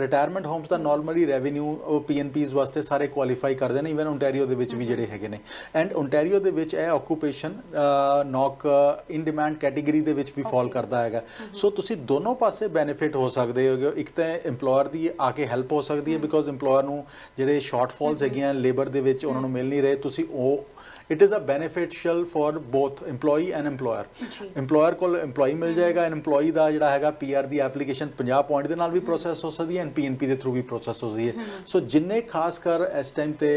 ਰਿਟਾਇਰਮੈਂਟ ਹੋਮਸ ਦਾ ਨਾਰਮਲੀ ਰੈਵਨਿਊ PNPs ਵਾਸਤੇ ਸਾਰੇ ਕੁਆਲੀਫਾਈ ਕਰਦੇ ਨੇ, ਇਵਨ ਓਨਟਾਰੀਓ ਦੇ ਵਿੱਚ ਵੀ ਜਿਹੜੇ ਹੈਗੇ ਨੇ। ਐਂਡ ਓਨਟਾਰੀਓ ਦੇ ਵਿੱਚ ਇਹ ਆਕੂਪੇਸ਼ਨ ਨੌਕ ਇਨ ਡਿਮਾਂਡ ਕੈਟੇਗਰੀ ਦੇ ਵਿੱਚ ਵੀ ਫਾਲ ਕਰਦਾ ਹੈਗਾ। ਸੋ ਤੁਸੀਂ ਦੋਨੋਂ ਪਾਸੇ ਬੈਨੀਫਿਟ ਹੋ ਸਕਦੇ ਹੋ। ਇੱਕ ਤਾਂ EMPLOYER ਦੀ ਆ ਕੇ ਹੈਲਪ ਹੋ ਸਕਦੀ ਹੈ ਬਿਕੋਜ਼ EMPLOYER ਨੂੰ ਜਿਹੜੇ ਸ਼ਾਰਟਫਾਲਸ ਹੈਗੀਆਂ ਲੇਬਰ ਦੇ ਵਿੱਚ ਉਹਨਾਂ ਨੂੰ ਮਿਲ ਨਹੀਂ ਰਹੇ, ਤੁਸੀਂ ਉਹ it is a beneficial for both EMPLOYEE and EMPLOYER। EMPLOYER ਕੋਲ EMPLOYEE ਮਿਲ ਜਾਏਗਾ ਐਂਡ EMPLOYEE ਦਾ ਜਿਹੜਾ ਹੈਗਾ PR ਦੀ ਐਪਲੀਕੇਸ਼ਨ 50 ਪੁਆਇੰਟ ਦੇ ਨਾਲ ਵੀ ਪ੍ਰੋਸੈਸ ਹੋ ਸਕਦੀ ਹੈ ਐਂਡ PNP ਦੇ ਥਰੂ ਵੀ ਪ੍ਰੋਸੈਸ ਹੋ ਸਕਦੀ ਹੈ। ਸੋ ਜਿੰਨੇ ਖਾਸ ਕਰ ਇਸ ਟਾਈਮ ਤੇ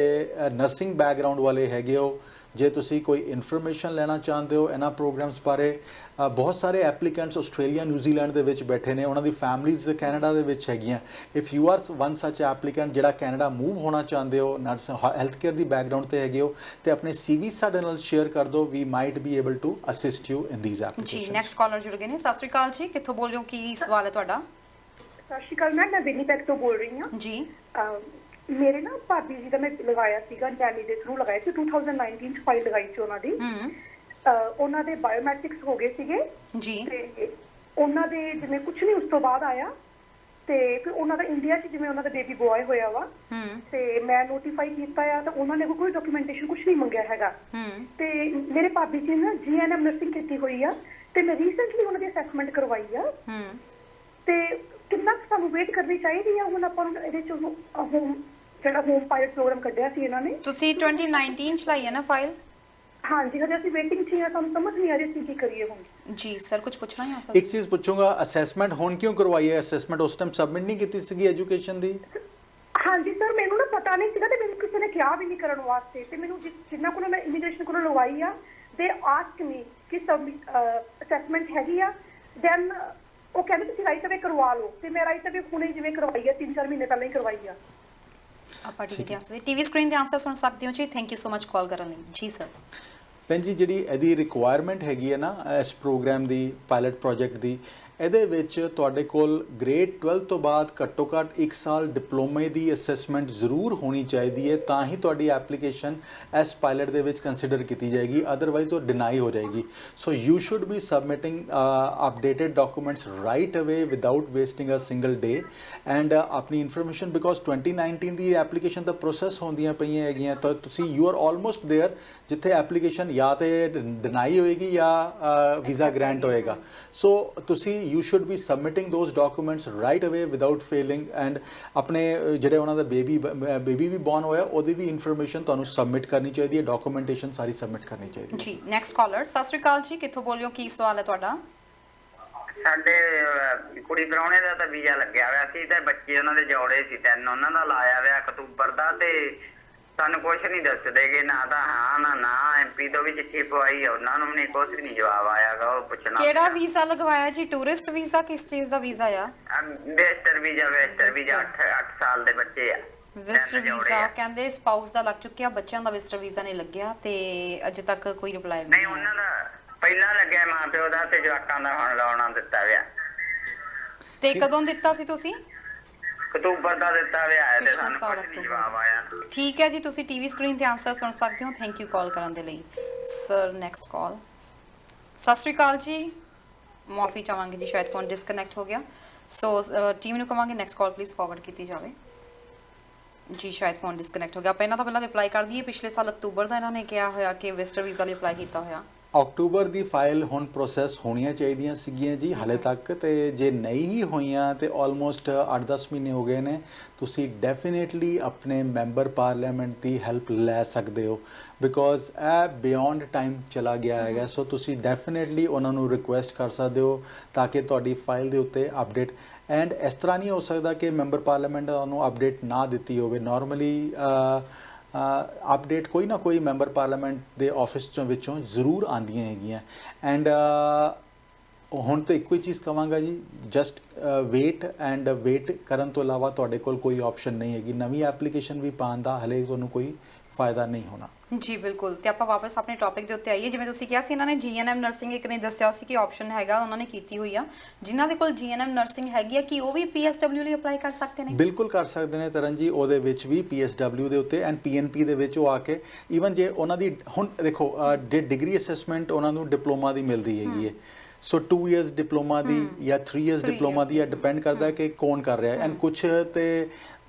ਨਰਸਿੰਗ ਬੈਕਗ੍ਰਾਉਂਡ ਵਾਲੇ ਹੈਗੇ ਹੋ, ਜੇ ਤੁਸੀਂ ਕੋਈ ਇਨਫੋਰਮੇਸ਼ਨ ਲੈਣਾ ਚਾਹੁੰਦੇ ਹੋ ਇਹਨਾਂ ਪ੍ਰੋਗਰਾਮਸ ਬਾਰੇ, ਬਹੁਤ ਸਾਰੇ ਐਪਲੀਕੈਂਟਸ ਆਸਟ੍ਰੇਲੀਆ ਨਿਊਜ਼ੀਲੈਂਡ ਦੇ ਵਿੱਚ ਬੈਠੇ ਨੇ, ਉਹਨਾਂ ਦੀ ਫੈਮਲੀਜ਼ ਕੈਨੇਡਾ ਦੇ ਵਿੱਚ ਹੈਗੀਆਂ। ਇਫ ਯੂ ਆਰ ਵਨ ਸੱਚ ਐਪਲੀਕੈਂਟ ਜਿਹੜਾ ਕੈਨੇਡਾ ਮੂਵ ਹੋਣਾ ਚਾਹੁੰਦੇ ਹੋ, ਨਰਸ ਹੈਲਥ ਕੇਅਰ ਦੀ ਬੈਕਗ੍ਰਾਉਂਡ ਤੇ ਹੈਗੇ ਹੋ, ਤੇ ਆਪਣੇ CV ਸਾਡੇ ਨਾਲ ਸ਼ੇਅਰ ਕਰ ਦਿਓ। We might be able to assist you in this ਜੀ। ਐਪਲੀਕੇਸ਼ਨਸ। ਨੈਕਸਟ ਕਾਲਰ ਜੁੜ ਗਏ ਨੇ। ਸਤਿ ਸ਼੍ਰੀ ਅਕਾਲ ਜੀ, ਕਿੱਥੋਂ ਬੋਲ ਰਹੇ ਹੋ, ਕੀ ਸਵਾਲ ਹੈ ਤੁਹਾਡਾ? ਸਤਿ ਸ਼੍ਰੀ ਅਕਾਲ ਮੈਮ, ਮੈਂ ਵਿਨੀਪੈਗ ਤੋਂ ਬੋਲ ਰਹੀ ਹਾਂ। ਜੀ ਮੇਰੇ ਨਾ ਭਾਬੀ ਜੀ ਦਾ ਮੈਂ ਲਗਾਇਆ ਸੀਗਾ, ਨੈਲੀ ਦੇ ਥਰੂ ਲਗਾਇਆ ਸੀ, 2019 ਚ ਫਾਈਲ ਲਗਾਈ ਸੀ ਉਹਨਾਂ ਦੀ। ਉਹਨਾਂ ਦੇ ਬਾਇਓਮੈਟ੍ਰਿਕਸ ਹੋ ਗਏ ਸੀਗੇ ਜੀ। ਤੇ ਉਹਨਾਂ ਦੇ ਜਿਵੇਂ ਕੁਝ ਨਹੀਂ ਉਸ ਤੋਂ ਬਾਅਦ ਆਇਆ, ਤੇ ਫਿਰ ਉਹਨਾਂ ਦਾ ਇੰਡੀਆ 'ਚ ਜਿਵੇਂ ਉਹਨਾਂ ਦਾ ਬੇਬੀ ਬॉय ਹੋਇਆ ਵਾ, ਤੇ ਮੈਂ ਨੋਟੀਫਾਈ ਕੀਤਾ ਆ ਤਾਂ ਉਹਨਾਂ ਨੇ ਕੋਈ ਡਾਕੂਮੈਂਟੇਸ਼ਨ ਕੁਝ ਨਹੀਂ ਮੰਗਿਆ ਹੈਗਾ। ਤੇ ਮੇਰੇ ਭਾਬੀ ਜੀ ਨੇ GNM ਨਰਸਿੰਗ ਕੀਤੀ ਹੋਈ ਆ, ਤੇ ਮੈਂ ਰੀਸੈਂਟਲੀ ਉਹਨਾਂ ਦੀ ਅਸੈਸਮੈਂਟ ਕਰਵਾਈ ਆ। ਤੇ ਕਿੰਨਾ ਕੁ ਸਾਨੂੰ ਵੇਟ ਕਰਨੀ ਚਾਹੀਦੀ ਆ ਹੁਣ ਆਪਾਂ ਨੂੰ ਇਹਦੇ 'ਚ ਹੋਮ ਜਿਹੜਾ ਹੋਮ ਪਾਇਲਟ ਪ੍ਰੋਗਰਾਮ ਕੱਢਿਆ ਸੀ ਇਹਨਾਂ ਨੇ? ਤੁਸੀਂ 2019 ਚ ਲਾਈ ਹੈ ਨਾ ਫਾਈਲ? ਹਾਂਜੀ, ਹਜੇ ਅਸੀਂ ਵੇਟਿੰਗ 'ਚ ਹਾਂ, ਸਾਨੂੰ ਸਮਝ ਨਹੀਂ ਆ ਰਹੀ ਸੀ ਕੀ ਕਰੀਏ ਹੁਣ। ਜੀ ਸਰ, ਕੁਝ ਪੁੱਛਣਾ ਹੈ ਸਰ? ਇੱਕ ਚੀਜ਼ ਪੁੱਛੂੰਗਾ, ਅਸੈਸਮੈਂਟ ਹੁਣ ਕਿਉਂ ਕਰਵਾਈ ਹੈ? ਅਸੈਸਮੈਂਟ ਉਸ ਟਾਈਮ ਸਬਮਿਟ ਨਹੀਂ ਕੀਤੀ ਸੀਗੀ ਐਜੂਕੇਸ਼ਨ ਦੀ? ਹਾਂਜੀ ਸਰ, ਮੈਨੂੰ ਨਾ ਪਤਾ ਨਹੀਂ ਸੀਗਾ ਤੇ ਮੈਨੂੰ ਕਿਸੇ ਨੇ ਕਿਹਾ ਵੀ ਨਹੀਂ ਕਰਨ ਵਾਸਤੇ, ਤੇ ਮੈਨੂੰ ਜਿੰਨਾ ਕੋਲੋਂ ਮੈਂ ਇਮੀਗ੍ਰੇਸ਼ਨ ਕੋਲੋਂ ਲਵਾਈ ਆ, ਦੇ ਆਸਕ ਮੀ ਕਿ ਸਬ ਅਸੈਸਮੈਂਟ ਹੈਗੀ ਆ, ਦੈਨ ਉਹ ਕਹਿੰਦੇ ਤੁਸੀਂ ਰਾਈਟ ਅਵੇ ਕਰਵਾ ਲਓ, ਤੇ ਮੈਂ ਰਾਈਟ ਅਵੇ ਹੁਣੇ ਜਿਵੇਂ ਕਰਵਾਈ ਆ, 3-4 ਮਹੀਨੇ ਪਹਿਲਾਂ ਹੀ ਕਰਵਾਈ ਆ। ਆਪਾਂ ਟੀਵੀ ਸਕਰੀਨ ਤੇ ਆਨਸਰ ਸੁਣ ਸਕਦੇ ਹੋ ਜੀ। ਥੈਂਕ ਯੂ ਸੋ ਮਚ ਕਾਲ ਕਰਨ ਲਈ। ਜੀ ਸਰ। ਭੈਣ ਜੀ, ਜਿਹੜੀ ਇਹਦੀ ਰਿਕੁਆਇਰਮੈਂਟ ਹੈਗੀ ਹੈ ਨਾ ਇਸ ਪ੍ਰੋਗਰਾਮ ਦੀ, ਪਾਇਲਟ ਪ੍ਰੋਜੈਕਟ ਦੀ, ਇਹਦੇ ਵਿੱਚ ਤੁਹਾਡੇ ਕੋਲ ਗ੍ਰੇਡ 12 ਤੋਂ ਬਾਅਦ ਘੱਟੋ ਘੱਟ 1 ਸਾਲ ਡਿਪਲੋਮੇ ਦੀ ਅਸੈਸਮੈਂਟ ਜ਼ਰੂਰ ਹੋਣੀ ਚਾਹੀਦੀ ਹੈ, ਤਾਂ ਹੀ ਤੁਹਾਡੀ ਐਪਲੀਕੇਸ਼ਨ ਇਸ ਪਾਇਲਟ ਦੇ ਵਿੱਚ ਕੰਸੀਡਰ ਕੀਤੀ ਜਾਏਗੀ, ਅਦਰਵਾਈਜ਼ ਉਹ ਡਿਨਾਈ ਹੋ ਜਾਏਗੀ। So you should be submitting updated documents right away without wasting a single day and ਆਪਣੀ ਇਨਫੋਰਮੇਸ਼ਨ, ਬਿਕੋਜ਼ 2019 ਦੀ ਐਪਲੀਕੇਸ਼ਨ ਦਾ ਪ੍ਰੋਸੈਸ ਹੁੰਦੀਆਂ ਪਈਆਂ ਹੈਗੀਆਂ, ਤਾਂ ਤੁਸੀਂ ਯੂ ਆਰ ਆਲਮੋਸਟ ਦੇਅਰ ਜਿੱਥੇ ਐਪਲੀਕੇਸ਼ਨ ਜਾਂ ਤੇ ਡਿਨਾਈ ਹੋਏਗੀ ਜਾਂ ਵੀਜ਼ਾ ਗ੍ਰਾਂਟ ਹੋਏਗਾ। ਸੋ ਤੁਸੀਂ you should be submitting those documents right away without failing, and ਆਪਣੇ ਜਿਹੜੇ ਉਹਨਾਂ ਦਾ ਬੇਬੀ ਵੀ ਬੌਰਨ ਹੋਇਆ ਉਹਦੀ ਵੀ ਇਨਫੋਰਮੇਸ਼ਨ ਤੁਹਾਨੂੰ ਸਬਮਿਟ ਕਰਨੀ ਚਾਹੀਦੀ ਹੈ, ਡਾਕੂਮੈਂਟੇਸ਼ਨ ਸਾਰੀ ਸਬਮਿਟ ਕਰਨੀ ਚਾਹੀਦੀ ਹੈ। ਜੀ। Next caller. ਸਤਿ ਸ਼੍ਰੀ ਅਕਾਲ ਜੀ, ਕਿੱਥੋਂ ਬੋਲ ਰਹੇ ਹੋ, ਕੀ ਸਵਾਲ ਹੈ ਤੁਹਾਡਾ? ਸਾਡੇ ਕੁੜੀ ਪ੍ਰਾਹੁਣੇ ਦਾ ਤਾਂ ਵੀਜ਼ਾ ਲੱਗਿਆ ਹੋਇਆ ਸੀ ਤੇ ਬੱਚੇ ਉਹਨਾਂ ਦੇ ਜੋੜੇ ਸੀ 3, ਉਹਨਾਂ ਦਾ ਲਾਇਆ ਹੋਇਆ ਅਕਤੂਬਰ ਦਾ, ਤੇ ਸਾਨੂੰ ਕੁਝ ਨਹੀਂ ਦੱਸਦੇਗੇ, ਨਾ ਤਾਂ ਹਾਂ ਨਾ MP ਤੋਂ ਵੀ ਚਿੱਠੀ ਪਵਾਈ, ਉਹਨਾਂ ਨੂੰ ਵੀ ਕੁਝ ਨਹੀਂ ਜਵਾਬ ਆਇਆਗਾ। ਉਹ ਪੁੱਛਣਾ ਕਿਹੜਾ ਵੀਜ਼ਾ ਲਗਵਾਇਆ ਜੀ? Tourist visa? ਕਿਸ ਚੀਜ਼ ਦਾ ਵੀਜ਼ਾ ਆ? ਵਿਜ਼ਟਰ ਵੀਜ਼ਾ 8 ਸਾਲ ਦੇ ਬੱਚੇ ਆ। ਵਿਜ਼ਟਰ ਵੀਜ਼ਾ ਕਹਿੰਦੇ ਸਪਾਊਸ ਦਾ ਲੱਗ ਚੁੱਕਿਆ, ਬੱਚਿਆਂ ਦਾ ਵਿਜ਼ਟਰ ਵੀਜ਼ਾ ਨਹੀਂ ਲੱਗਿਆ, ਤੇ ਅਜੇ ਤੱਕ ਕੋਈ ਰਿਪਲਾਈ ਨਹੀਂ ਉਹਨਾਂ ਦਾ ਪਹਿਲਾਂ ਲੱਗਿਆ ਮਾਂ ਪਿਓ ਦਾ, ਤੇ ਜਵਾਕਾਂ ਦਾ ਹੁਣ ਲਾਉਣਾ ਦਿੱਤਾ ਗਿਆ। ਤੇ ਕਦੋਂ ਦਿੱਤਾ ਸੀ ਤੁਸੀਂ? ਅਕਤੂਬਰ ਦਾ ਦਿੱਤਾ ਹੋਇਆ ਹੈ, ਤੇ ਪਿਛਲੇ ਸਾਨੂੰ ਸਾਲ ਕੁਝ ਨਹੀਂ ਅਕਤੂਬਰ। ਜਵਾਬ ਆਇਆ। ਠੀਕ ਹੈ ਜੀ, ਤੁਸੀਂ ਟੀਵੀ ਸਕਰੀਨ ਤੇ ਆਨਸਰ ਸੁਣ ਸਕਦੇ ਹੋ। ਥੈਂਕ ਯੂ ਕਾਲ ਕਰਨ ਦੇ ਲਈ ਸਰ। Next call. ਸਤਿ ਸ਼੍ਰੀ ਅਕਾਲ ਜੀ, ਮਾਫੀ ਚਾਹਾਂਗੇ ਜੀ, ਸ਼ਾਇਦ ਫੋਨ ਡਿਸਕਨੈਕਟ ਹੋ ਗਿਆ। ਸੋ ਟੀਮ ਨੂੰ ਕਹਾਂਗੇ ਨੈਕਸਟ ਕਾਲ ਪਲੀਜ਼ ਫਾਰਵਰਡ ਕੀਤੀ ਜਾਵੇ ਜੀ। ਸ਼ਾਇਦ ਫੋਨ ਡਿਸਕਨੈਕਟ ਹੋ ਗਿਆ। ਆਪਾਂ ਇਹਨਾਂ ਦਾ ਪਹਿਲਾਂ ਰਿਪਲਾਈ ਕਰ ਦਈਏ। ਪਿਛਲੇ ਸਾਲ ਅਕਤੂਬਰ ਦਾ ਇਹਨਾਂ ਨੇ ਕਿਹਾ ਹੋਇਆ ਕਿ ਵਿਜ਼ਟਰ ਵੀਜ਼ਾ ਲਈ ਅਪਲਾਈ ਕੀਤਾ ਹੋਇਆ। ਅਕਤੂਬਰ ਦੀ ਫਾਈਲ ਹੁਣ ਪ੍ਰੋਸੈਸ ਹੋਣੀਆਂ ਚਾਹੀਦੀਆਂ ਸੀਗੀਆਂ ਜੀ ਹਾਲੇ ਤੱਕ, ਤੇ ਜੇ ਨਹੀਂ ਹੀ ਹੋਈਆਂ ਤੇ ਆਲਮੋਸਟ 8-10 ਮਹੀਨੇ ਹੋ ਗਏ ਨੇ। ਤੁਸੀਂ ਡੈਫੀਨੇਟਲੀ ਆਪਣੇ ਮੈਂਬਰ ਪਾਰਲੀਮੈਂਟ ਦੀ ਹੈਲਪ ਲੈ ਸਕਦੇ ਹੋ, ਬਿਕੋਜ਼ ਇਹ ਬਿਯੋਂਡ ਟਾਈਮ ਚਲਾ ਗਿਆ ਹੈਗਾ। ਸੋ ਤੁਸੀਂ ਡੈਫੀਨੇਟਲੀ ਉਹਨਾਂ ਨੂੰ ਰਿਕੁਐਸਟ ਕਰ ਸਕਦੇ ਹੋ ਤਾਂ ਕਿ ਤੁਹਾਡੀ ਫਾਈਲ ਦੇ ਉੱਤੇ ਅਪਡੇਟ, ਐਂਡ ਇਸ ਤਰ੍ਹਾਂ ਨਹੀਂ ਹੋ ਸਕਦਾ ਕਿ ਮੈਂਬਰ ਪਾਰਲੀਮੈਂਟ ਤੁਹਾਨੂੰ ਅਪਡੇਟ ਨਾ ਦਿੱਤੀ ਹੋਵੇ। ਨਾਰਮਲੀ ਅਪਡੇਟ ਕੋਈ ਨਾ ਕੋਈ ਮੈਂਬਰ ਪਾਰਲੀਮੈਂਟ ਦੇ ਆਫਿਸ ਵਿੱਚੋਂ ਜ਼ਰੂਰ ਆਉਂਦੀਆਂ ਹੈਗੀਆਂ, ਐਂਡ ਹੁਣ ਤਾਂ ਇੱਕੋ ਹੀ ਚੀਜ਼ ਕਵਾਂਗਾ ਜੀ, ਜਸਟ ਵੇਟ ਕਰਨ ਤੋਂ ਇਲਾਵਾ ਤੁਹਾਡੇ ਕੋਲ ਕੋਈ ਆਪਸ਼ਨ ਨਹੀਂ ਹੈਗੀ। ਨਵੀਂ ਐਪਲੀਕੇਸ਼ਨ ਵੀ ਪਾਉਣ ਦਾ ਹਲੇ ਤੁਹਾਨੂੰ ਕੋਈ ਫਾਇਦਾ ਨਹੀਂ ਹੋਣਾ। ਜੀ ਬਿਲਕੁਲ। ਤੇ ਆਪਾਂ ਵਾਪਸ ਆਪਣੇ ਟੌਪਿਕ ਦੇ ਉੱਤੇ ਆਈਏ। ਜਿਵੇਂ ਤੁਸੀਂ ਕਿਹਾ ਸੀ ਇਹਨਾਂ ਨੇ ਜੀਐਨਐਮ ਨਰਸਿੰਗ ਇੱਕ ਨੇ ਦੱਸਿਆ ਸੀ ਕਿ ਆਪਸ਼ਨ ਹੈਗਾ, ਉਹਨਾਂ ਨੇ ਕੀਤੀ ਹੋਈ ਆ। ਜਿਨ੍ਹਾਂ ਦੇ ਕੋਲ ਜੀਐਨਐਮ ਨਰਸਿੰਗ ਹੈਗੀ ਆ, ਕਿ ਉਹ ਵੀ ਪੀਐਸਡਬਲਿਊ ਲਈ ਅਪਲਾਈ ਕਰ ਸਕਦੇ ਨੇ? ਬਿਲਕੁਲ ਕਰ ਸਕਦੇ ਨੇ ਤਰਨ ਜੀ। ਉਹਦੇ ਵਿੱਚ ਵੀ ਪੀਐਸਡਬਲਿਊ ਦੇ ਉੱਤੇ ਐਂਡ ਪੀਐਨਪੀ ਦੇ ਵਿੱਚ ਉਹ ਆ ਕੇ ਈਵਨ ਜੇ ਉਹਨਾਂ ਦੀ ਹੁਣ ਦੇਖੋ ਡਿਗਰੀ ਅਸੈਸਮੈਂਟ ਉਹਨਾਂ ਨੂੰ ਡਿਪਲੋਮਾ ਦੀ ਮਿਲਦੀ ਹੈਗੀ ਹੈ। ਸੋ 2 ਇਅਰਸ ਡਿਪਲੋਮਾ ਦੀ ਜਾਂ 3 ਇਅਰਸ ਡਿਪਲੋਮਾ ਦੀ, ਇਹ ਡਿਪੈਂਡ ਕਰਦਾ ਕਿ ਕੌਣ ਕਰ ਰਿਹਾ। ਐਂਡ ਕੁਛ ਤੇ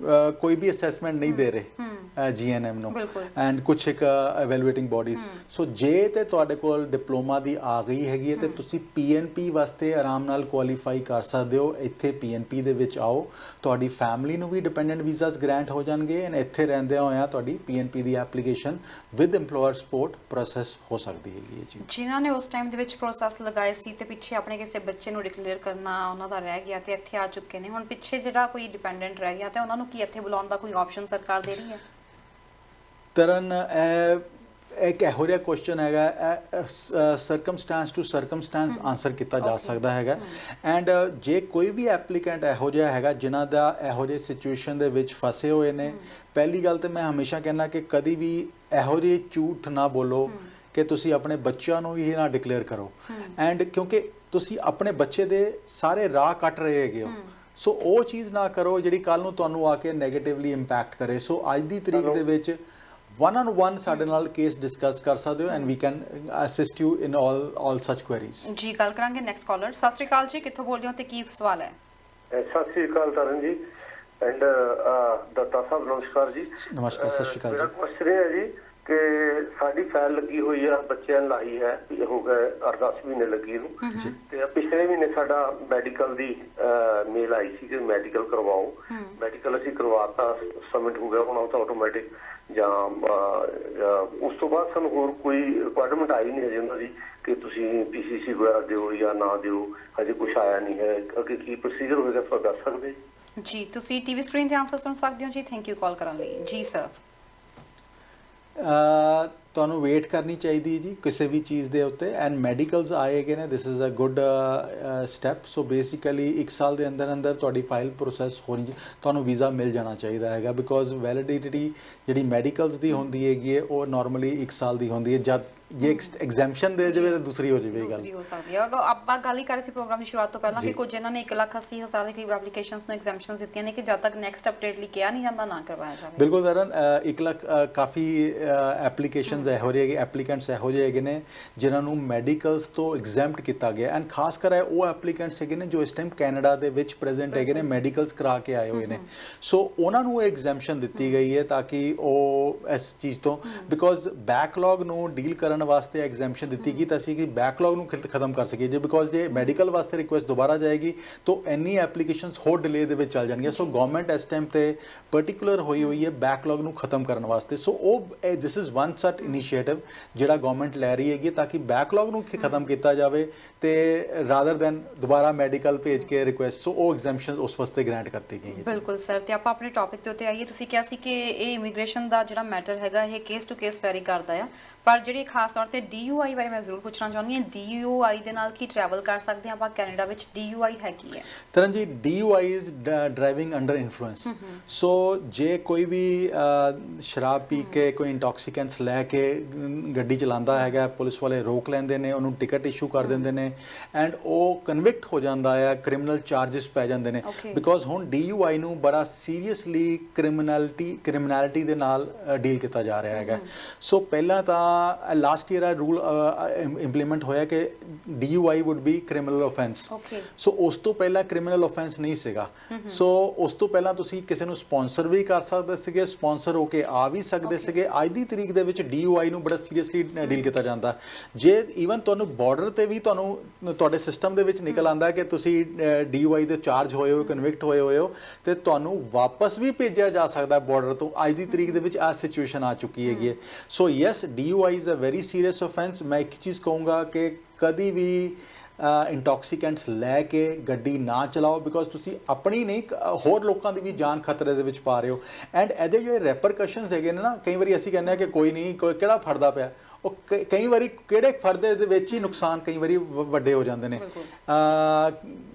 ਕੋਈ ਵੀ ਅਸੈਸਮੈਂਟ ਨਹੀਂ ਦੇ ਰਹੇ ਜੀਐਨਐਮ ਨੂੰ, ਐਂਡ ਕੁਛ ਇੱਕ ਇਵੈਲੂਏਟਿੰਗ ਬਾਡੀਜ਼। ਸੋ ਜੇ ਤੇ ਤੁਹਾਡੇ ਕੋਲ ਡਿਪਲੋਮਾ ਦੀ ਆ ਗਈ ਹੈਗੀ ਹੈ ਤੇ ਤੁਸੀਂ ਪੀਐਨਪੀ ਵਾਸਤੇ ਆਰਾਮ ਨਾਲ ਕੁਆਲੀਫਾਈ ਕਰ ਸਕਦੇ ਹੋ। ਇੱਥੇ ਪੀਐਨਪੀ ਦੇ ਵਿੱਚ ਆਓ, ਤੁਹਾਡੀ ਫੈਮਿਲੀ ਨੂੰ ਵੀ ਡਿਪੈਂਡੈਂਟ ਵੀਜ਼ਾਸ ਗ੍ਰਾਂਟ ਹੋ ਜਾਣਗੇ ਐਂਡ ਇੱਥੇ ਰਹਿੰਦਿਆਂ ਹੋਇਆਂ ਤੁਹਾਡੀ PNP the application with EMPLOYER support process ਹੋ ਸਕਦੀ ਹੈਗੀ ਹੈ ਜੀ। ਜਿਨ੍ਹਾਂ ਨੇ ਉਸ ਟਾਈਮ ਦੇ ਵਿੱਚ ਪ੍ਰੋਸੈਸ ਲਗਾਏ ਸੀ ਤੇ ਪਿੱਛੇ ਆਪਣੇ ਕਿਸੇ ਬੱਚੇ ਨੂੰ ਡਿਕਲੇਅਰ ਕਰਨਾ ਉਹਨਾਂ ਦਾ ਰਹਿ ਗਿਆ ਤੇ ਇੱਥੇ ਆ ਚੁੱਕੇ ਨੇ, ਹੁਣ ਪਿੱਛੇ ਜਿਹੜਾ ਕੋਈ ਡਿਪੈਂਡੈਂਟ ਰਹਿ ਗਿਆ ਤੇ ਉਹਨਾਂ ਨੂੰ ਕੀ ਇੱਥੇ ਬੁਲਾਉਣ ਦਾ ਕੋਈ ਆਪਸ਼ਨ ਸਰਕਾਰ ਦੇ ਰਹੀ ਹੈ? ਤਰਨ, ਇੱਕ ਇਹੋ ਜਿਹਾ ਕੁਐਸਚਨ ਹੈਗਾ, ਸਰਕਮਸਟੈਂਸ ਟੂ ਸਰਕਮਸਟੈਂਸ ਆਨਸਰ ਕੀਤਾ ਜਾ ਸਕਦਾ ਹੈਗਾ। ਐਂਡ ਜੇ ਕੋਈ ਵੀ ਐਪਲੀਕੈਂਟ ਇਹੋ ਜਿਹਾ ਹੈਗਾ ਜਿਨ੍ਹਾਂ ਦਾ ਇਹੋ ਜਿਹੇ ਸਿਚੁਏਸ਼ਨ ਦੇ ਵਿੱਚ ਫਸੇ ਹੋਏ ਨੇ, ਪਹਿਲੀ ਗੱਲ ਤੇ ਮੈਂ ਹਮੇਸ਼ਾ ਕਹਿੰਦਾ ਕਿ ਕਦੀ ਵੀ ਇਹੋ ਜਿਹੇ ਝੂਠ ਨਾ ਬੋਲੋ ਕਿ ਤੁਸੀਂ ਆਪਣੇ ਬੱਚਿਆਂ ਨੂੰ ਹੀ ਨਾ ਡਿਕਲੇਅਰ ਕਰੋ। ਐਂਡ ਕਿਉਂਕਿ ਤੁਸੀਂ ਆਪਣੇ ਬੱਚੇ ਦੇ ਸਾਰੇ ਰਾਹ ਕੱਟ ਰਹੇ ਹੈਗੇ ਹੋ, ਸੋ ਉਹ ਚੀਜ਼ ਨਾ ਕਰੋ ਜਿਹੜੀ ਕੱਲ ਨੂੰ ਤੁਹਾਨੂੰ ਆ ਕੇ ਨੈਗੇਟਿਵਲੀ ਇੰਪੈਕਟ ਕਰੇ। ਸੋ ਅੱਜ ਦੀ ਤਰੀਕ ਦੇ ਵਿੱਚ 1-on-1 ਸਾਡੇ ਨਾਲ ਕੇਸ ਡਿਸਕਸ ਕਰ ਸਕਦੇ ਹੋ and we can assist you in all such queries. ਜੀ ਗੱਲ ਕਰਾਂਗੇ ਨੈਕਸਟ ਕਾਲਰ। ਸਤਿ ਸ਼੍ਰੀ ਅਕਾਲ ਜੀ, ਕਿੱਥੋਂ ਬੋਲ ਰਹੇ ਹੋ ਤੇ ਕੀ ਸਵਾਲ ਹੈ? ਸਤਿ ਸ਼੍ਰੀ ਅਕਾਲ ਤਰਨ ਜੀ ਐਂਡ ਦੱਤਾ ਸਾਹਿਬ, ਨਮਸਕਾਰ ਜੀ। ਨਮਸਕਾਰ, ਸਤਿ ਸ਼੍ਰੀ ਅਕਾਲ ਮੇਰਾ ਜੀ। ਕੁਐਸਚਨ ਹੈ ਜੀ ਕਿ ਸਾਡੀ ਫਾਈਲ ਲੱਗੀ ਹੋਈ ਆ, ਬੱਚਿਆਂ ਲਾਈ ਹੈ, ਹੋ ਗਏ 8-10 ਮਹੀਨੇ ਲੱਗੀ ਨੂੰ, ਤੇ ਪਿਛਲੇ ਮਹੀਨੇ ਸਾਡਾ ਮੈਡੀਕਲ ਦੀ ਮੇਲ ਆਈ ਸੀ ਕਿ ਮੈਡੀਕਲ ਕਰਵਾਓ। ਮੈਡੀਕਲ ਅਸੀਂ ਕਰਵਾਤਾ, ਸਬਮਿਟ ਹੋ ਗਿਆ, ਹੁਣ ਉਹ ਤਾਂ ਆਟੋਮੈਟਿਕ ਜਾਂ ਉਸ ਤੋਂ ਬਾਅਦ ਸਾਨੂੰ ਹੋਰ ਕੋਈ ਰਿਕੁਆਇਰਮੈਂਟ ਆਈ ਨਹੀਂ ਹਜੇ ਉਹਨਾਂ ਦੀ ਕਿ ਤੁਸੀਂ ਪੀਸੀਸੀ ਵਗੈਰਾ ਦਿਓ ਜਾਂ ਨਾ ਦਿਓ, ਹਜੇ ਕੁਝ ਆਇਆ ਨਹੀਂ ਹੈ। ਅੱਗੇ ਕੀ ਪ੍ਰੋਸੀਜਰ ਹੋਵੇਗਾ ਤੁਸੀਂ ਦੱਸ ਸਕਦੇ ਜੀ? ਤੁਸੀਂ ਟੀਵੀ ਸਕਰੀਨ ਤੇ ਆਨਸਰ ਸੁਣ ਸਕਦੇ ਹੋ ਜੀ। ਥੈਂਕ ਯੂ ਕਾਲ ਕਰਨ ਲਈ ਜੀ ਸਰ। ਤੁਹਾਨੂੰ ਵੇਟ ਕਰਨੀ ਚਾਹੀਦੀ ਹੈ ਜੀ ਕਿਸੇ ਵੀ ਚੀਜ਼ ਦੇ ਉੱਤੇ। ਐਂਡ ਮੈਡੀਕਲਸ ਆਏਗੇ ਨੇ, this is a good step. So basically 1 ਸਾਲ ਦੇ ਅੰਦਰ ਅੰਦਰ ਤੁਹਾਡੀ ਫਾਈਲ ਪ੍ਰੋਸੈਸ ਹੋਣੀ, ਤੁਹਾਨੂੰ ਵੀਜ਼ਾ ਮਿਲ ਜਾਣਾ ਚਾਹੀਦਾ ਹੈਗਾ। ਬਿਕੋਜ਼ ਵੈਲਿਡਿਟੀ ਜਿਹੜੀ ਮੈਡੀਕਲਸ ਦੀ ਹੁੰਦੀ ਹੈਗੀ ਹੈ ਉਹ ਨਾਰਮਲੀ 1 ਸਾਲ ਦੀ ਹੁੰਦੀ ਹੈ। ਜਦ ਜੇ ਐਗਜ਼ੈਂਪਸ਼ਨ ਦੇ ਜਾਵੇ ਤਾਂ ਦੂਸਰੀ ਹੋ ਜਾਵੇ ਗੱਲ, ਦੂਸਰੀ ਹੋ ਸਕਦੀ ਹੈ। ਆਪਾਂ ਗੱਲ ਹੀ ਕਰ ਰਹੇ ਸੀ ਪ੍ਰੋਗਰਾਮ ਦੀ ਸ਼ੁਰੂਆਤ ਤੋਂ ਪਹਿਲਾਂ ਕਿ ਕੁਝ ਇਹਨਾਂ ਨੇ 1,80,000 ਦੇ ਕਰੀਬ ਐਪਲੀਕੇਸ਼ਨਸ ਨੂੰ ਐਗਜ਼ੈਂਪਸ਼ਨਸ ਦਿੱਤੀਆਂ ਨੇ ਕਿ ਜਦ ਤੱਕ ਨੈਕਸਟ ਅਪਡੇਟ ਲਈ ਕਿਹਾ ਨਹੀਂ ਜਾਂਦਾ ਨਾ ਕਰਵਾਇਆ ਜਾਵੇ। ਬਿਲਕੁਲ ਦਰਨ, 1 ਲੱਖ ਕਾਫੀ ਐਪਲੀਕੇਸ਼ਨਸ ਇਹੋ ਜਿਹੇ ਐਪਲੀਕੈਂਟਸ ਇਹੋ ਜਿਹੇ ਹੈਗੇ ਨੇ ਜਿਨ੍ਹਾਂ ਨੂੰ ਮੈਡੀਕਲਸ ਤੋਂ ਐਗਜ਼ੈਂਪਟ ਕੀਤਾ ਗਿਆ। ਐਂਡ ਖਾਸ ਕਰ ਉਹ ਐਪਲੀਕੈਂਟਸ ਹੈਗੇ ਨੇ ਜੋ ਇਸ ਟਾਈਮ ਕੈਨੇਡਾ ਦੇ ਵਿੱਚ ਪ੍ਰੈਜ਼ੈਂਟ ਹੈਗੇ ਨੇ, ਮੈਡੀਕਲਸ ਕਰਾ ਕੇ ਆਏ ਹੋਏ ਨੇ। ਸੋ ਉਹਨਾਂ ਨੂੰ ਐਗਜ਼ੈਂਪਸ਼ਨ ਦਿੱਤੀ ਗਈ ਹੈ ਤਾਂ ਕਿ ਉਹ ਇਸ ਚੀਜ਼ ਤੋਂ, ਬਿਕੋਜ਼ ਬੈਕਲੌਗ ਨੂੰ ਡੀਲ ਕਰਨ ਵਾਸਤੇ ਐਗਜ਼ੈਂਪਸ਼ਨ ਦਿੱਤੀ ਗਈ ਤਾਂ ਅਸੀਂ ਕਿ ਬੈਕਲੌਗ ਨੂੰ ਖਤਮ ਕਰ ਸਕੀਏ। ਜੇ ਬਿਕੋਜ਼ ਜੇ ਮੈਡੀਕਲ ਵਾਸਤੇ ਰਿਕੁਐਸਟ ਦੁਬਾਰਾ ਜਾਏਗੀ ਤਾਂ ਇੰਨੀ ਐਪਲੀਕੇਸ਼ਨਸ ਹੋਰ ਡਿਲੇ ਦੇ ਵਿੱਚ ਚੱਲ ਜਾਣਗੀਆਂ। ਸੋ ਗਵਰਨਮੈਂਟ ਇਸ ਟਾਈਮ ਤੇ ਪਾਰਟਿਕੂਲਰ ਹੋਈ ਹੈ ਬੈਕਲੌਗ ਨੂੰ ਖਤਮ ਕਰਨ ਵਾਸਤੇ। ਸੋ ਉਹ ਦਿਸ ਇਜ਼ ਵਨ ਸਟ ਇਨੀਸ਼ੀਏਟਿਵ ਜਿਹੜਾ ਗਵਰਨਮੈਂਟ ਲੈ ਰਹੀ ਹੈਗੀ ਤਾਂ ਕਿ ਬੈਕਲੌਗ ਨੂੰ ਖਤਮ ਕੀਤਾ ਜਾਵੇ ਤੇ ਰਾਦਰ ਦੈਨ ਦੁਬਾਰਾ ਮੈਡੀਕਲ ਭੇਜ ਕੇ ਰਿਕੁਐਸਟ, ਸੋ ਉਹ ਐਗਜ਼ੈਂਪਸ਼ਨਸ ਉਸ ਵਾਸਤੇ ਗ੍ਰਾਂਟ ਕਰਤੀ ਗਈ ਹੈ। ਬਿਲਕੁਲ ਸਰ। ਤੇ ਆਪਾਂ ਆਪਣੇ ਟੌਪਿਕ ਦੇ ਉੱਤੇ ਆਈਏ। ਤੁਸੀਂ ਕਿਹਾ ਸੀ ਕਿ ਇਹ ਇਮੀਗ੍ਰੇਸ਼ਨ ਦਾ ਜਿਹੜਾ ਮੈਟਰ ਹੈਗਾ ਇਹ ਕੇਸ ਟੂ ਕੇਸ ਵੈਰੀ ਕਰਦਾ ਆ, ਪਰ ਜਿਹੜੀ ਖਾਸ ਤੌਰ ਤੇ DUI ਬਾਰੇ ਮੈਂ ਜ਼ਰੂਰ ਪੁੱਛਣਾ ਚਾਹੁੰਦੀ ਹਾਂ। DUI ਦੇ ਨਾਲ ਕੀ ਟਰੈਵਲ ਕਰ ਸਕਦੇ ਹਾਂ ਆਪਾਂ ਕੈਨੇਡਾ ਵਿੱਚ? DUI ਹੈ ਕੀ ਹੈ? Taran ji, DUI is driving under influence. So ਜੇ ਕੋਈ ਵੀ ਸ਼ਰਾਬ ਪੀ ਕੇ ਕੋਈ ਇੰਟੌਕਸੀਕੈਂਟਸ ਲੈ ਕੇ ਗੱਡੀ ਚਲਾਉਂਦਾ ਹੈਗਾ, ਪੁਲਿਸ ਵਾਲੇ ਰੋਕ ਲੈਂਦੇ ਨੇ, ਉਹਨੂੰ ਟਿਕਟ ਇਸ਼ੂ ਕਰ ਦਿੰਦੇ ਨੇ ਐਂਡ ਉਹ ਕਨਵਿਕਟ ਹੋ ਜਾਂਦਾ ਹੈ, ਕ੍ਰਿਮੀਨਲ ਚਾਰजेस ਪੈ ਜਾਂਦੇ ਨੇ। ਬਿਕੋਜ਼ ਹੁਣ DUI ਨੂੰ ਬੜਾ ਸੀਰੀਅਸਲੀ ਕ੍ਰਿਮੀਨੈਲਿਟੀ ਦੇ ਨਾਲ ਡੀਲ ਕੀਤਾ ਜਾ ਰਿਹਾ ਹੈਗਾ। ਸੋ ਪਹਿਲਾਂ ਤਾਂ ਲਾਸਟ ਈਅਰ ਰੂਲ ਇੰਪਲੀਮੈਂਟ ਹੋਇਆ ਕਿ DUI would be criminal offence. So ਉਸ ਤੋਂ ਪਹਿਲਾਂ ਕ੍ਰਿਮੀਨਲ ਆਫੈਂਸ ਨਹੀਂ ਸੀਗਾ। ਸੋ ਉਸ ਤੋਂ ਪਹਿਲਾਂ ਤੁਸੀਂ ਕਿਸੇ ਨੂੰ ਸਪਾਂਸਰ ਵੀ ਕਰ ਸਕਦੇ ਸੀਗੇ, ਸਪਾਂਸਰ ਹੋ ਕੇ ਆ ਵੀ ਸਕਦੇ ਸੀਗੇ। ਅੱਜ ਦੀ ਤਰੀਕ ਦੇ ਵਿੱਚ DUI ਨੂੰ ਬੜਾ ਸੀਰੀਅਸਲੀ ਡੀਲ ਕੀਤਾ ਜਾਂਦਾ। ਜੇ ਈਵਨ ਤੁਹਾਨੂੰ ਬਾਰਡਰ ਤੇ ਵੀ ਤੁਹਾਨੂੰ ਤੁਹਾਡੇ ਸਿਸਟਮ ਦੇ ਵਿੱਚ ਨਿਕਲ ਆਉਂਦਾ ਕਿ ਤੁਸੀਂ DUI ਦੇ ਚਾਰਜ ਹੋਏ ਹੋ, ਕਨਵਿਕਟ ਹੋਏ ਹੋ ਤੇ ਤੁਹਾਨੂੰ ਵਾਪਸ ਵੀ ਭੇਜਿਆ ਜਾ ਸਕਦਾ ਬਾਰਡਰ ਤੋਂ। ਅੱਜ ਦੀ ਤਰੀਕ ਦੇ ਵਿੱਚ ਆ ਸਿਚੁਏਸ਼ਨ ਆ ਚੁੱਕੀ ਹੈਗੀ ਹੈ। So yes, DUI is a very serious offence. ਮੈਂ ਇੱਕ ਚੀਜ਼ ਕਹੂੰਗਾ ਕਿ ਕਦੀ ਵੀ ਇੰਟੌਕਸੀਕੈਂਟਸ ਲੈ ਕੇ ਗੱਡੀ ਨਾ ਚਲਾਓ, ਬਿਕੋਜ਼ ਤੁਸੀਂ ਆਪਣੀ ਨਹੀਂ ਹੋਰ ਲੋਕਾਂ ਦੀ ਵੀ ਜਾਨ ਖਤਰੇ ਦੇ ਵਿੱਚ ਪਾ ਰਹੇ ਹੋ। ਐਂਡ ਇਹਦੇ ਜਿਹੜੇ ਰੈਪਰਕਸ਼ਨਸ ਹੈਗੇ ਨੇ ਨਾ, ਕਈ ਵਾਰੀ ਅਸੀਂ ਕਹਿੰਦੇ ਹਾਂ ਕਿ ਕੋਈ ਨਹੀਂ, ਕਿਹੜਾ ਫੜਦਾ ਪਿਆ, ਉਹ ਕਈ ਵਾਰੀ ਕਿਹੜੇ ਫਰਦੇ ਦੇ ਵਿੱਚ ਹੀ ਨੁਕਸਾਨ ਕਈ ਵਾਰੀ ਵੱਡੇ ਹੋ ਜਾਂਦੇ ਨੇ,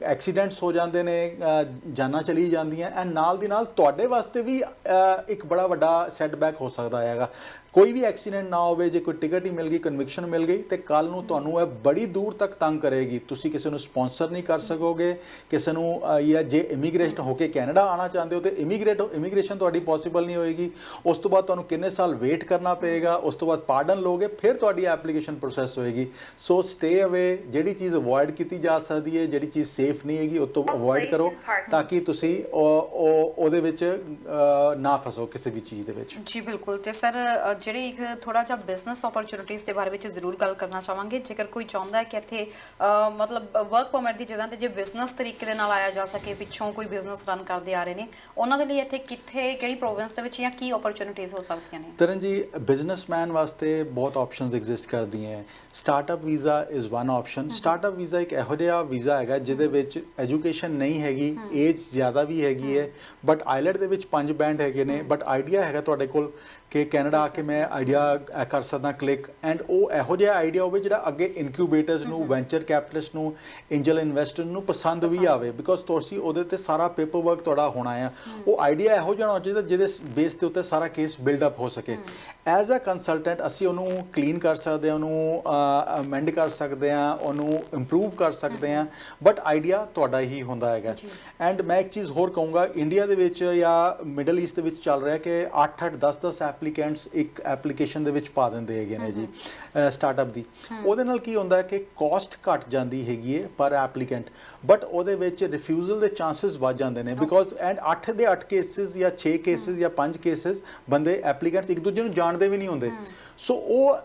ਐਕਸੀਡੈਂਟਸ ਹੋ ਜਾਂਦੇ ਨੇ, ਜਾਨਾਂ ਚਲੀ ਜਾਂਦੀਆਂ, ਐਂਡ ਨਾਲ ਦੀ ਨਾਲ ਤੁਹਾਡੇ ਵਾਸਤੇ ਵੀ ਇੱਕ ਬੜਾ ਵੱਡਾ ਸੈਟਬੈਕ ਹੋ ਸਕਦਾ ਹੈਗਾ। ਕੋਈ ਵੀ ਐਕਸੀਡੈਂਟ ਨਾ ਹੋਵੇ, ਜੇ ਕੋਈ ਟਿਕਟ ਹੀ ਮਿਲ ਗਈ, ਕਨਵਿਕਸ਼ਨ ਮਿਲ ਗਈ, ਤੇ ਕੱਲ ਨੂੰ ਤੁਹਾਨੂੰ ਇਹ ਬੜੀ ਦੂਰ ਤੱਕ ਤੰਗ ਕਰੇਗੀ। ਤੁਸੀਂ ਕਿਸੇ ਨੂੰ ਸਪਾਂਸਰ ਨਹੀਂ ਕਰ ਸਕੋਗੇ, ਕਿਸੇ ਨੂੰ ਜਾਂ ਜੇ ਇਮੀਗ੍ਰੇਟ ਹੋ ਕੇ ਕੈਨੇਡਾ ਆਉਣਾ ਚਾਹੁੰਦੇ ਹੋ ਤੇ ਇਮੀਗ੍ਰੇਸ਼ਨ ਤੁਹਾਡੀ ਪੋਸੀਬਲ ਨਹੀਂ ਹੋਏਗੀ। ਉਸ ਤੋਂ ਬਾਅਦ ਤੁਹਾਨੂੰ ਕਿੰਨੇ ਸਾਲ ਵੇਟ ਕਰਨਾ ਪਏਗਾ, ਉਸ ਤੋਂ ਬਾਅਦ ਪਾਰਡਨ ਲੋਗੇ, ਫਿਰ ਤੁਹਾਡੀ ਐਪਲੀਕੇਸ਼ਨ ਪ੍ਰੋਸੈਸ ਹੋਏਗੀ। ਸੋ ਸਟੇ ਅਵੇ, ਜਿਹੜੀ ਚੀਜ਼ ਅਵੋਇਡ ਕੀਤੀ ਜਾ ਸਕਦੀ ਹੈ, ਜਿਹੜੀ ਚੀਜ਼ ਸੇਫ ਨਹੀਂ ਹੈਗੀ, ਉਹ ਤੋਂ ਅਵੋਇਡ ਕਰੋ, ਤਾਂ ਕਿ ਤੁਸੀਂ ਉਹਦੇ ਵਿੱਚ ਨਾ ਫਸੋ ਕਿਸੇ ਵੀ ਚੀਜ਼ ਦੇ ਵਿੱਚ। ਜੀ ਬਿਲਕੁਲ। ਤੇ ਸਰ ਜਿਹੜੀ ਇੱਕ ਥੋੜਾ ਜਿਹਾ ਬਿਜ਼ਨਸ ਓਪਰਚੁਨਿਟੀਜ਼ ਦੇ ਬਾਰੇ ਵਿੱਚ ਜ਼ਰੂਰ ਗੱਲ ਕਰਨਾ ਚਾਹਾਂਗੇ। ਜੇਕਰ ਕੋਈ ਚਾਹੁੰਦਾ ਹੈ ਕਿ ਇੱਥੇ ਮਤਲਬ ਵਰਕ ਪਰਮਿਟ ਦੀ ਜਗ੍ਹਾ ਤੇ ਜੇ ਬਿਜ਼ਨਸ ਤਰੀਕੇ ਦੇ ਨਾਲ ਆਇਆ ਜਾ ਸਕੇ, ਪਿੱਛੋਂ ਕੋਈ ਬਿਜ਼ਨਸ ਰਨ ਕਰਦੇ ਆ ਰਹੇ ਨੇ, ਉਹਨਾਂ ਦੇ ਲਈ ਇੱਥੇ ਕਿੱਥੇ, ਕਿਹੜੀ ਪ੍ਰੋਵਿੰਸ ਦੇ ਵਿੱਚ ਜਾਂ ਕੀ ਓਪਰਚੁਨਿਟੀਜ਼ ਹੋ ਸਕਦੀਆਂ ਨੇ? ਤਰਨ ਜੀ, ਬਿਜ਼ਨਸਮੈਨ ਵਾਸਤੇ ਬਹੁਤ ਆਪਸ਼ਨਸ ਐਗਜ਼ਿਸਟ ਕਰਦੀਆਂ। Startup visa is one option. Startup visa ਇੱਕ ਇਹੋ ਜਿਹਾ ਵੀਜ਼ਾ ਹੈਗਾ ਜਿਹਦੇ ਵਿੱਚ ਐਜੂਕੇਸ਼ਨ ਨਹੀਂ ਹੈਗੀ, ਏਜ ਜ਼ਿਆਦਾ ਵੀ ਹੈਗੀ ਹੈ, ਬਟ ਆਈਲੈਟ ਦੇ ਵਿੱਚ 5 ਬੈਂਡ ਹੈਗੇ ਨੇ, ਬਟ ਆਈਡੀਆ ਹੈਗਾ ਤੁਹਾਡੇ ਕੋਲ ਕਿ ਕੈਨੇਡਾ ਆ ਕੇ ਮੈਂ ਆਈਡੀਆ ਕਰ ਸਕਦਾ ਕਲਿੱਕ, ਐਂਡ ਉਹ ਇਹੋ ਜਿਹਾ ਆਈਡੀਆ ਹੋਵੇ ਜਿਹੜਾ ਅੱਗੇ ਇਨਕਿਊਬੇਟਰਸ ਨੂੰ, ਵੈਂਚਰ ਕੈਪੀਟਲਿਸਟ ਨੂੰ, ਐਂਜਲ ਇਨਵੈਸਟਰ ਨੂੰ ਪਸੰਦ ਵੀ ਆਵੇ, ਬਿਕੋਜ਼ ਤੁਸੀਂ ਉਹਦੇ ਤੇ ਸਾਰਾ ਪੇਪਰ ਵਰਕ ਤੁਹਾਡਾ ਹੋਣਾ ਆ। ਉਹ ਆਈਡੀਆ ਇਹੋ ਜਿਹਾ ਹੋਣਾ ਚਾਹੀਦਾ ਜਿਹਦੇ ਬੇਸ ਦੇ ਉੱਤੇ ਸਾਰਾ ਕੇਸ ਬਿਲਡ ਅਪ ਹੋ ਸਕੇ। ਐਜ਼ ਅ ਕੰਸਲਟੈਂਟ ਅਸੀਂ ਉਹਨੂੰ ਕਲੀਨ ਕਰ ਸਕਦੇ ਹਾਂ, ਉਹਨੂੰ ਅਮੈਂਡ ਕਰ ਸਕਦੇ ਹਾਂ, ਉਹਨੂੰ ਇੰਪਰੂਵ ਕਰ ਸਕਦੇ ਹਾਂ, ਬਟ ਆਈਡੀਆ ਤੁਹਾਡਾ ਹੀ ਹੁੰਦਾ ਹੈਗਾ। ਐਂਡ ਮੈਂ ਇੱਕ ਚੀਜ਼ ਹੋਰ ਕਹੂੰਗਾ, ਇੰਡੀਆ ਦੇ ਵਿੱਚ ਜਾਂ ਮਿਡਲ ਈਸਟ ਦੇ ਵਿੱਚ ਚੱਲ ਰਿਹਾ ਕਿ 8-8 10-10 ਐਪਲੀਕੈਂਟਸ ਇੱਕ ਐਪਲੀਕੇਸ਼ਨ ਦੇ ਵਿੱਚ ਪਾ ਦਿੰਦੇ ਹੈਗੇ ਨੇ ਜੀ ਸਟਾਰਟਅਪ ਦੀ। ਉਹਦੇ ਨਾਲ ਕੀ ਹੁੰਦਾ ਹੈ ਕਿ ਕਾਸਟ ਘਟ ਜਾਂਦੀ ਹੈਗੀ ਹੈ ਪਰ ਐਪਲੀਕੈਂਟ, ਬਟ ਉਹਦੇ ਵਿੱਚ ਰਿਫਿਊਜ਼ਲ ਦੇ ਚਾਂਸਸ ਵੱਧ ਜਾਂਦੇ ਨੇ, ਬਿਕੋਜ਼ ਐਂਡ 8 ਦੇ 8 ਕੇਸਿਸ ਜਾਂ 6 ਕੇਸਿਸ ਜਾਂ 5 ਕੇਸਿਸ ਬੰਦੇ ਐਪਲੀਕੈਂਟਸ ਇੱਕ ਦੂਜੇ ਨੂੰ ਜਾਣਦੇ ਵੀ ਨਹੀਂ ਹੁੰਦੇ। ਸੋ ਉਹ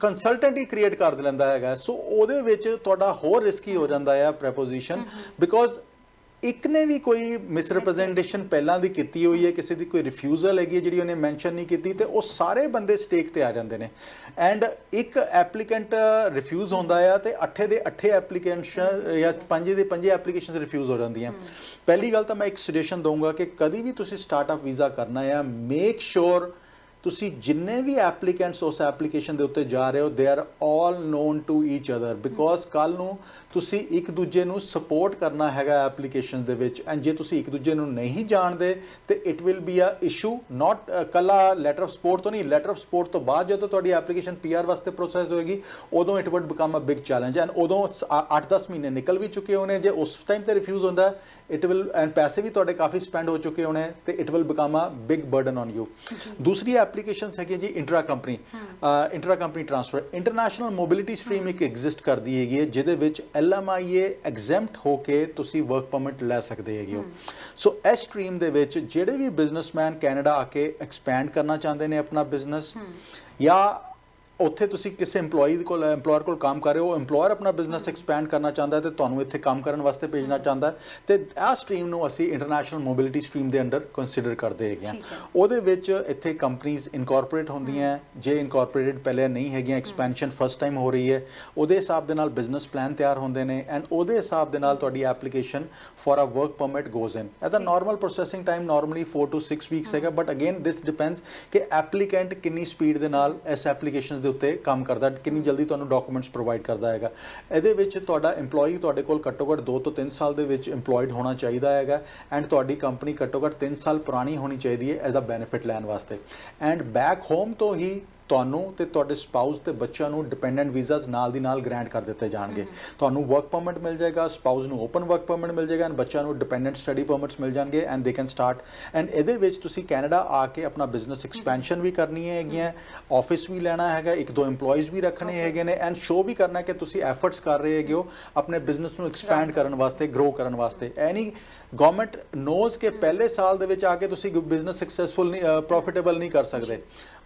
ਕੰਸਲਟੈਂਟ ਹੀ ਕ੍ਰੀਏਟ ਕਰ ਲੈਂਦਾ ਹੈਗਾ। ਸੋ ਉਹਦੇ ਵਿੱਚ ਤੁਹਾਡਾ ਹੋਰ ਰਿਸਕੀ ਹੋ ਜਾਂਦਾ ਹੈ ਪ੍ਰੈਪੋਜੀਸ਼ਨ, ਬਿਕੋਜ਼ ਇੱਕ ਨੇ ਵੀ ਕੋਈ ਮਿਸਰਿਪਰੈਜ਼ੈਂਟੇਸ਼ਨ ਪਹਿਲਾਂ ਦੀ ਕੀਤੀ ਹੋਈ ਹੈ, ਕਿਸੇ ਦੀ ਕੋਈ ਰਿਫਿਊਜ਼ਲ ਹੈਗੀ ਜਿਹੜੀ ਉਹਨੇ ਮੈਂਸ਼ਨ ਨਹੀਂ ਕੀਤੀ, ਤੇ ਉਹ ਸਾਰੇ ਬੰਦੇ ਸਟੇਕ ਤੇ ਆ ਜਾਂਦੇ ਨੇ। ਐਂਡ ਇੱਕ ਐਪਲੀਕੈਂਟ ਰਿਫਿਊਜ਼ ਹੁੰਦਾ ਆ ਤੇ 8 ਦੇ 8 ਐਪਲੀਕੈਂਟਸ ਜਾਂ 5 ਦੇ 5 ਐਪਲੀਕੇਸ਼ਨਸ ਰਿਫਿਊਜ਼ ਹੋ ਜਾਂਦੀਆਂ। ਪਹਿਲੀ ਗੱਲ ਤਾਂ ਮੈਂ ਇੱਕ ਸੁਜੈਸ਼ਨ ਦਊਂਗਾ ਕਿ ਕਦੀ ਵੀ ਤੁਸੀਂ ਸਟਾਰਟਅਪ ਵੀਜ਼ਾ ਕਰਨਾ ਆ, ਮੇਕ ਸ਼ੋਰ ਤੁਸੀਂ ਜਿੰਨੇ ਵੀ ਐਪਲੀਕੈਂਟਸ ਉਸ ਐਪਲੀਕੇਸ਼ਨ ਦੇ ਉੱਤੇ ਜਾ ਰਹੇ ਹੋ, they are all known to each other, because ਕੱਲ ਨੂੰ ਤੁਸੀਂ ਇੱਕ ਦੂਜੇ ਨੂੰ ਸਪੋਰਟ ਕਰਨਾ ਹੈਗਾ ਐਪਲੀਕੇਸ਼ਨ ਦੇ ਵਿੱਚ, ਐਂਡ ਜੇ ਤੁਸੀਂ ਇੱਕ ਦੂਜੇ ਨੂੰ ਨਹੀਂ ਜਾਣਦੇ ਤੇ it will be a issue, not ਕੱਲਾ ਲੈਟਰ ਆਫ ਸਪੋਰਟ ਤੋਂ ਨਹੀਂ, ਲੈਟਰ ਆਫ ਸਪੋਰਟ ਤੋਂ ਬਾਅਦ ਜਦੋਂ ਤੁਹਾਡੀ ਐਪਲੀਕੇਸ਼ਨ PR ਵਾਸਤੇ ਪ੍ਰੋਸੈਸ ਹੋਏਗੀ, ਉਦੋਂ it would become a big challenge, and ਉਦੋਂ 8-10 ਮਹੀਨੇ ਨਿਕਲ ਵੀ ਚੁੱਕੇ ਹੋਣੇ। ਜੇ ਉਸ ਟਾਈਮ ਤੇ ਰਿਫਿਊਜ਼ ਹੁੰਦਾ, ਇਟ ਵਿਲ, ਐਂਡ ਪੈਸੇ ਵੀ ਤੁਹਾਡੇ ਕਾਫੀ ਸਪੈਂਡ ਹੋ ਚੁੱਕੇ ਹੋਣੇ, ਤੇ it will become a big burden on you. ਦੂਸਰੀ ਐਪਲੀਕੇਸ਼ਨਸ ਹੈਗੀਆਂ ਜੀ intra company transfer. International mobility stream ਇੱਕ ਐਗਜ਼ਿਸਟ ਕਰਦੀ ਹੈਗੀ ਹੈ, ਜਿਹਦੇ ਵਿੱਚ LMIA ਐਗਜ਼ੈਂਪਟ ਹੋ ਕੇ ਤੁਸੀਂ ਵਰਕ ਪਰਮਿਟ ਲੈ ਸਕਦੇ ਹੈਗੇ ਹੋ। ਸੋ ਇਸ ਸਟਰੀਮ ਦੇ ਵਿੱਚ ਜਿਹੜੇ ਵੀ ਬਿਜ਼ਨਸਮੈਨ ਕੈਨੇਡਾ ਆ ਕੇ ਐਕਸਪੈਂਡ ਕਰਨਾ ਚਾਹੁੰਦੇ ਨੇ ਆਪਣਾ ਬਿਜ਼ਨਸ, ਜਾਂ ਉੱਥੇ ਤੁਸੀਂ ਕਿਸੇ ਐਮਪਲੋਇਰ ਕੋਲ ਕੰਮ ਕਰ ਰਹੇ ਹੋ, ਐਮਪਲੋਇਰ ਆਪਣਾ ਬਿਜ਼ਨਸ ਐਕਸਪੈਂਡ ਕਰਨਾ ਚਾਹੁੰਦਾ ਤੇ ਤੁਹਾਨੂੰ ਇੱਥੇ ਕੰਮ ਕਰਨ ਵਾਸਤੇ ਭੇਜਣਾ ਚਾਹੁੰਦਾ, ਤੇ ਆਹ ਸਟਰੀਮ ਨੂੰ ਅਸੀਂ ਇੰਟਰਨੈਸ਼ਨਲ ਮੋਬਿਲਿਟੀ ਸਟਰੀਮ ਦੇ ਅੰਡਰ ਕੰਸੀਡਰ ਕਰਦੇ ਹੈਗੇ ਹਾਂ। ਉਹਦੇ ਵਿੱਚ ਇੱਥੇ ਕੰਪਨੀਜ਼ ਇਨਕੋਰਪੋਰੇਟ ਹੁੰਦੀਆਂ, ਜੇ ਇਨਕੋਰਪੋਰੇਟਡ ਪਹਿਲੇ ਨਹੀਂ ਹੈਗੀਆਂ, ਐਕਸਪੈਂਸ਼ਨ ਫਸਟ ਟਾਈਮ ਹੋ ਰਹੀ ਹੈ, ਉਹਦੇ ਹਿਸਾਬ ਦੇ ਨਾਲ ਬਿਜ਼ਨਸ ਪਲਾਨ ਤਿਆਰ ਹੁੰਦੇ ਨੇ, ਐਂਡ ਉਹਦੇ ਹਿਸਾਬ ਦੇ ਨਾਲ ਤੁਹਾਡੀ application for a work permit goes in. ਇਹਦਾ normal processing time normally 4 to 6 weeks ਹੈਗਾ, ਬਟ ਅਗੇਨ ਦਿਸ ਡਿਪੈਂਡਸ ਕਿ ਐਪਲੀਕੈਂਟ ਕਿੰਨੀ ਸਪੀਡ ਦੇ ਨਾਲ ਇਸ ਐਪਲੀਕੇਸ਼ਨ ਦੇ ਉੱਤੇ ਕੰਮ ਕਰਦਾ, ਕਿੰਨੀ ਜਲਦੀ ਤੁਹਾਨੂੰ ਡਾਕੂਮੈਂਟਸ ਪ੍ਰੋਵਾਈਡ ਕਰਦਾ ਹੈਗਾ। ਇਹਦੇ ਵਿੱਚ ਤੁਹਾਡਾ EMPLOYEE ਤੁਹਾਡੇ ਕੋਲ ਘੱਟੋ ਘੱਟ 2 ਤੋਂ 3 ਸਾਲ ਦੇ ਵਿੱਚ EMPLOYED ਹੋਣਾ ਚਾਹੀਦਾ ਹੈਗਾ, ਐਂਡ ਤੁਹਾਡੀ ਕੰਪਨੀ ਘੱਟੋ ਘੱਟ 3 ਸਾਲ ਪੁਰਾਣੀ ਹੋਣੀ ਚਾਹੀਦੀ ਹੈ ਇਹਦਾ ਬੈਨੀਫਿਟ ਲੈਣ ਵਾਸਤੇ। ਐਂਡ ਬੈਕ ਹੋਮ ਤੋਂ ਹੀ ਤੁਹਾਨੂੰ ਤੇ ਤੁਹਾਡੇ ਸਪਾਊਸ ਤੇ ਬੱਚਿਆਂ ਨੂੰ ਡਿਪੈਂਡੈਂਟ ਵੀਜ਼ਾਸ ਨਾਲ ਦੀ ਨਾਲ ਗ੍ਰਾਂਟ ਕਰ ਦਿੱਤੇ ਜਾਣਗੇ। ਤੁਹਾਨੂੰ ਵਰਕ ਪਰਮਿਟ ਮਿਲ ਜਾਏਗਾ, ਸਪਾਊਸ ਨੂੰ ਓਪਨ ਵਰਕ ਪਰਮਿਟ ਮਿਲ ਜਾਏਗਾ, ਐਂਡ ਬੱਚਿਆਂ ਨੂੰ ਡਿਪੈਂਡੈਂਟ ਸਟੱਡੀ ਪਰਮਿਟਸ ਮਿਲ ਜਾਣਗੇ, and they can start. And ਇਹਦੇ ਵਿੱਚ ਤੁਸੀਂ ਕੈਨੇਡਾ ਆ ਕੇ ਆਪਣਾ ਬਿਜ਼ਨਸ ਐਕਸਪੈਂਸ਼ਨ ਵੀ ਕਰਨੀ ਹੈਗੀਆਂ, ਆਫਿਸ ਵੀ ਲੈਣਾ ਹੈਗਾ, 1-2 EMPLOYEES ਵੀ ਰੱਖਣੇ ਹੈਗੇ ਨੇ, ਐਂਡ ਸ਼ੋ ਵੀ ਕਰਨਾ ਕਿ ਤੁਸੀਂ ਐਫਰਟਸ ਕਰ ਰਹੇ ਹੈਗੇ ਹੋ ਆਪਣੇ ਬਿਜ਼ਨਸ ਨੂੰ ਐਕਸਪੈਂਡ ਕਰਨ ਵਾਸਤੇ, ਗਰੋ ਕਰਨ ਵਾਸਤੇ। ਇਹ ਨਹੀਂ ਗਵਰਨਮੈਂਟ ਨੋਜ਼ ਕਿ ਪਹਿਲੇ ਸਾਲ ਦੇ ਵਿੱਚ ਆ ਕੇ ਤੁਸੀਂ ਬਿਜ਼ਨਸ ਸਕਸੈਸਫੁਲ ਨਹੀਂ, ਪ੍ਰੋਫਿਟੇਬਲ ਨਹੀਂ ਕਰ ਸਕਦੇ,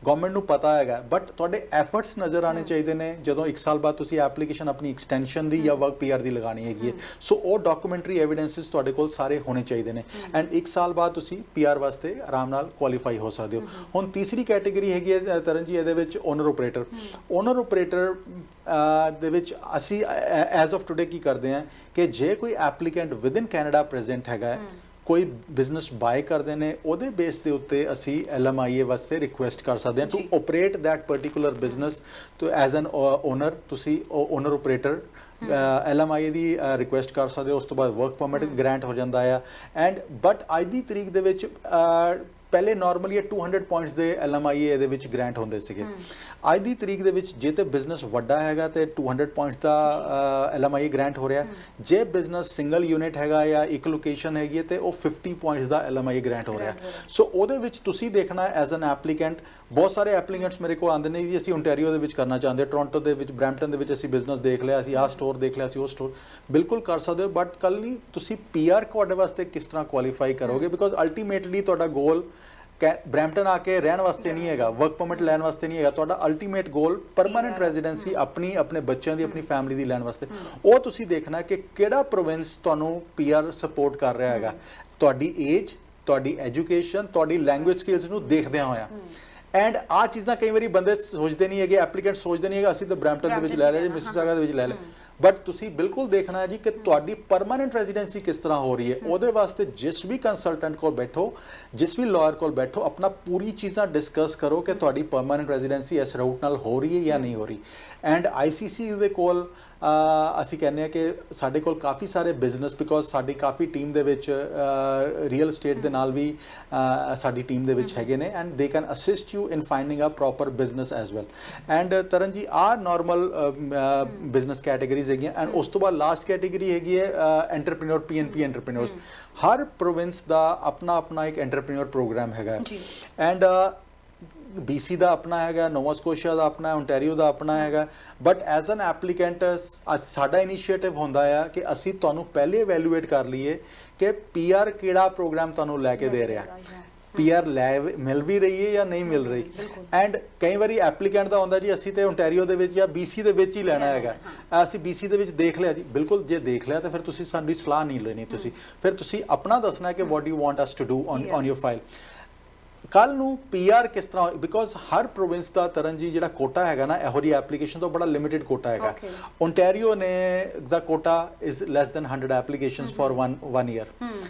ਗਵਰਨਮੈਂਟ ਨੂੰ ਪਤਾ ਹੈਗਾ, ਬਟ ਤੁਹਾਡੇ ਐਫਰਟਸ ਨਜ਼ਰ ਆਉਣੇ ਚਾਹੀਦੇ ਨੇ ਜਦੋਂ 1 ਸਾਲ ਬਾਅਦ ਤੁਸੀਂ ਐਪਲੀਕੇਸ਼ਨ ਆਪਣੀ ਐਕਸਟੈਂਸ਼ਨ ਦੀ ਜਾਂ ਵਰਕ PR ਦੀ ਲਗਾਣੀ ਹੈਗੀ ਹੈ। ਸੋ ਉਹ ਡਾਕੂਮੈਂਟਰੀ ਐਵੀਡੈਂਸਿਸ ਤੁਹਾਡੇ ਕੋਲ ਸਾਰੇ ਹੋਣੇ ਚਾਹੀਦੇ ਨੇ, ਐਂਡ 1 ਸਾਲ ਬਾਅਦ ਤੁਸੀਂ PR ਵਾਸਤੇ ਆਰਾਮ ਨਾਲ ਕੁਆਲੀਫਾਈ ਹੋ ਸਕਦੇ ਹੋ। ਹੁਣ ਤੀਸਰੀ ਕੈਟੇਗਰੀ ਹੈਗੀ ਹੈ ਤਰਨ ਜੀ, ਇਹਦੇ ਵਿੱਚ ਓਨਰ ਆਪਰੇਟਰ। ਓਨਰ ਆਪਰੇਟਰ ਦੇ ਵਿੱਚ ਅਸੀਂ ਐਜ਼ ਆਫ ਟੁਡੇ ਕੀ ਕਰਦੇ ਹਾਂ ਕਿ ਜੇ ਕੋਈ applicant with in Canada present ਹੈਗਾ, ਕੋਈ ਬਿਜ਼ਨਸ ਬਾਏ ਕਰਦੇ ਨੇ ਉਹਦੇ ਬੇਸ ਦੇ ਉੱਤੇ ਅਸੀਂ LMIA ਵਾਸਤੇ ਰਿਕੁਐਸਟ ਕਰ ਸਕਦੇ ਹਾਂ to operate that particular business to as an owner ਤੁਸੀਂ ਓਨਰ ਆਪਰੇਟਰ LMIA ਦੀ ਰਿਕੁਐਸਟ ਕਰ ਸਕਦੇ ਹੋ। ਉਸ ਤੋਂ ਬਾਅਦ ਵਰਕ ਪਰਮਿਟ ਗ੍ਰਾਂਟ ਹੋ ਜਾਂਦਾ ਆ ਐਂਡ ਬਟ ਅੱਜ ਦੀ ਤਰੀਕ ਦੇ ਵਿੱਚ ਪਹਿਲੇ ਨਾਰਮਲੀ 200 ਪੁਆਇੰਟਸ ਦੇ LMIA ਇਹਦੇ ਵਿੱਚ ਗ੍ਰਾਂਟ ਹੁੰਦੇ ਸੀਗੇ। ਅੱਜ ਦੀ ਤਰੀਕ ਦੇ ਵਿੱਚ ਜੇ ਤੇ ਬਿਜ਼ਨਸ ਵੱਡਾ ਹੈਗਾ ਤੇ 200 ਪੁਆਇੰਟਸ ਦਾ LMIA ਗ੍ਰਾਂਟ ਹੋ ਰਿਹਾ। ਜੇ ਬਿਜ਼ਨਸ ਸਿੰਗਲ ਯੂਨਿਟ ਹੈਗਾ ਜਾਂ ਇੱਕ ਲੋਕੇਸ਼ਨ ਹੈਗੀ ਤੇ ਉਹ 50 ਪੁਆਇੰਟਸ ਦਾ LMIA ਗ੍ਰਾਂਟ ਹੋ ਰਿਹਾ। ਸੋ ਉਹਦੇ ਵਿੱਚ ਤੁਸੀਂ ਦੇਖਣਾ ਐਜ਼ ਐਨ ਐਪਲੀਕੈਂਟ ਬਹੁਤ ਸਾਰੇ ਐਪਲੀਕੈਂਟਸ ਮੇਰੇ ਕੋਲ ਆਉਂਦੇ ਨੇ ਜੀ ਅਸੀਂ ਓਨਟਾਰੀਓ ਦੇ ਵਿੱਚ ਕਰਨਾ ਚਾਹੁੰਦੇ, ਟੋਰਾਂਟੋ ਦੇ ਵਿੱਚ, ਬਰੈਂਪਟਨ ਦੇ ਵਿੱਚ ਅਸੀਂ ਬਿਜ਼ਨਸ ਦੇਖ ਲਿਆ, ਅਸੀਂ ਆਹ ਸਟੋਰ ਦੇਖ ਲਿਆ, ਅਸੀਂ ਉਹ ਸਟੋਰ ਬਿਲਕੁਲ ਕਰ ਸਕਦੇ ਹੋ। ਬਟ ਕੱਲ੍ਹ ਨਹੀਂ ਤੁਸੀਂ PR ਤੁਹਾਡੇ ਵਾਸਤੇ ਕਿਸ ਤਰ੍ਹਾਂ ਕੁਆਲੀਫਾਈ ਕਰੋਗੇ ਬਿਕੋਜ਼ ਅਲਟੀਮੇਟਲੀ ਤੁਹਾਡਾ ਗੋਲ ਬਰੈਂਪਟਨ ਆ ਕੇ ਰਹਿਣ ਵਾਸਤੇ ਨਹੀਂ ਹੈਗਾ, ਵਰਕ ਪਰਮਿਟ ਲੈਣ ਵਾਸਤੇ ਨਹੀਂ ਹੈਗਾ। ਤੁਹਾਡਾ ਅਲਟੀਮੇਟ ਗੋਲ ਪਰਮਾਨੈਂਟ ਰੈਜ਼ੀਡੈਂਸੀ ਆਪਣੀ ਆਪਣੇ ਬੱਚਿਆਂ ਦੀ ਆਪਣੀ ਫੈਮਿਲੀ ਦੀ ਲੈਣ ਵਾਸਤੇ। ਉਹ ਤੁਸੀਂ ਦੇਖਣਾ ਕਿ ਕਿਹੜਾ ਪ੍ਰੋਵਿੰਸ ਤੁਹਾਨੂੰ PR ਸਪੋਰਟ ਕਰ ਰਿਹਾ ਹੈਗਾ ਤੁਹਾਡੀ ਏਜ, ਤੁਹਾਡੀ ਐਜੂਕੇਸ਼ਨ, ਤੁਹਾਡੀ ਲੈਂਗੁਏਜ ਸਕਿੱਲਸ ਨੂੰ ਦੇਖਦਿਆਂ ਹੋਇਆ। ਐਂਡ ਆਹ ਚੀਜ਼ਾਂ ਕਈ ਵਾਰੀ ਬੰਦੇ ਸੋਚਦੇ ਨਹੀਂ ਹੈਗੇ, ਐਪਲੀਕੈਂਟ ਸੋਚਦੇ ਨਹੀਂ ਹੈਗੇ ਅਸੀਂ ਤਾਂ ਬਰੈਂਪਟਨ ਦੇ ਵਿੱਚ ਲੈ ਲਿਆ ਜੀ, ਮਿਸੀਸਾਗਾ ਦੇ ਵਿੱਚ ਲੈ ਲਿਆ। ਬਟ ਤੁਸੀਂ ਬਿਲਕੁਲ ਦੇਖਣਾ ਹੈ ਜੀ ਕਿ ਤੁਹਾਡੀ ਪਰਮਾਨੈਂਟ ਰੈਜ਼ੀਡੈਂਸੀ ਕਿਸ ਤਰ੍ਹਾਂ ਹੋ ਰਹੀ ਹੈ। ਉਹਦੇ ਵਾਸਤੇ ਜਿਸ ਵੀ ਕੰਸਲਟੈਂਟ ਕੋਲ ਬੈਠੋ, ਜਿਸ ਵੀ ਲਾਇਰ ਕੋਲ ਬੈਠੋ, ਆਪਣਾ ਪੂਰੀ ਚੀਜ਼ਾਂ ਡਿਸਕਸ ਕਰੋ ਕਿ ਤੁਹਾਡੀ ਪਰਮਾਨੈਂਟ ਰੈਜ਼ੀਡੈਂਸੀ ਇਸ ਰੂਟ ਨਾਲ ਹੋ ਰਹੀ ਹੈ ਜਾਂ ਨਹੀਂ ਹੋ ਰਹੀ। ਐਂਡ ICC ਦੇ ਕੋਲ ਅਸੀਂ ਕਹਿੰਦੇ ਹਾਂ ਕਿ ਸਾਡੇ ਕੋਲ ਕਾਫੀ ਸਾਰੇ ਬਿਜ਼ਨਸ ਬਿਕੋਜ਼ ਸਾਡੀ ਕਾਫੀ ਟੀਮ ਦੇ ਵਿੱਚ ਰੀਅਲ ਸਟੇਟ ਦੇ ਨਾਲ ਵੀ ਸਾਡੀ ਟੀਮ ਦੇ ਵਿੱਚ ਹੈਗੇ ਨੇ and they can assist you in finding a proper business as well. And Taran ji ਆਹ ਨਾਰਮਲ ਬਿਜ਼ਨਸ ਕੈਟੇਗਰੀਜ਼ ਹੈਗੀਆਂ। ਐਂਡ ਉਸ ਤੋਂ ਬਾਅਦ ਲਾਸਟ ਕੈਟੇਗਰੀ ਹੈਗੀ ਹੈ ਐਂਟਰਪ੍ਰੀਨਿਓਰ PNP ਐਂਟਰਪ੍ਰੀਨਿਓਰਸ। ਹਰ ਪ੍ਰੋਵਿੰਸ ਦਾ ਆਪਣਾ ਆਪਣਾ ਇੱਕ ਐਂਟਰਪ੍ਰੀਨਿਓਰ ਪ੍ਰੋਗਰਾਮ ਹੈਗਾ ਐਂਡ BC ਦਾ ਆਪਣਾ ਹੈਗਾ, ਨੋਵਾ ਸਕੋਸ਼ੀਆ ਦਾ ਆਪਣਾ, ਓਨਟਾਰੀਓ ਦਾ ਆਪਣਾ ਹੈਗਾ। ਬਟ ਐਜ਼ ਐਨ ਐਪਲੀਕੈਂਟ ਸਾਡਾ ਇਨੀਸ਼ੀਏਟਿਵ ਹੁੰਦਾ ਆ ਕਿ ਅਸੀਂ ਤੁਹਾਨੂੰ ਪਹਿਲੇ ਇਵੈਲੂਏਟ ਕਰ ਲਈਏ ਕਿ PR ਕਿਹੜਾ ਪ੍ਰੋਗਰਾਮ ਤੁਹਾਨੂੰ ਲੈ ਕੇ ਦੇ ਰਿਹਾ, PR ਲੈ ਮਿਲ ਵੀ ਰਹੀ ਹੈ ਜਾਂ ਨਹੀਂ ਮਿਲ ਰਹੀ। ਐਂਡ ਕਈ ਵਾਰੀ ਐਪਲੀਕੈਂਟ ਦਾ ਹੁੰਦਾ ਜੀ ਅਸੀਂ ਤੇ ਓਨਟਾਰੀਓ ਦੇ ਵਿੱਚ ਜਾਂ BC ਦੇ ਵਿੱਚ ਹੀ ਲੈਣਾ ਹੈਗਾ, ਅਸੀਂ BC ਦੇ ਵਿੱਚ ਦੇਖ ਲਿਆ ਜੀ। ਬਿਲਕੁਲ ਜੇ ਦੇਖ ਲਿਆ ਤਾਂ ਫਿਰ ਤੁਸੀਂ ਸਾਡੀ ਸਲਾਹ ਨਹੀਂ ਲੈਣੀ, ਤੁਸੀਂ ਫਿਰ ਤੁਸੀਂ ਆਪਣਾ ਦੱਸਣਾ ਕਿ what you want us to do on your file. ਕੱਲ ਨੂੰ PR ਕਿਸ ਤਰ੍ਹਾਂ ਬਿਕੋਜ਼ ਹਰ ਪ੍ਰੋਵਿੰਸ ਦਾ ਤਰਨ ਜੀ ਜਿਹੜਾ ਕੋਟਾ ਹੈਗਾ ਨਾ ਇਹੋ ਜਿਹੀ ਐਪਲੀਕੇਸ਼ਨ ਤੋਂ ਬੜਾ ਲਿਮਿਟਿਡ ਕੋਟਾ ਹੈਗਾ। ਓਨਟਾਰੀਓ ਨੇ ਦਾ quota is less than 100 applications for one year।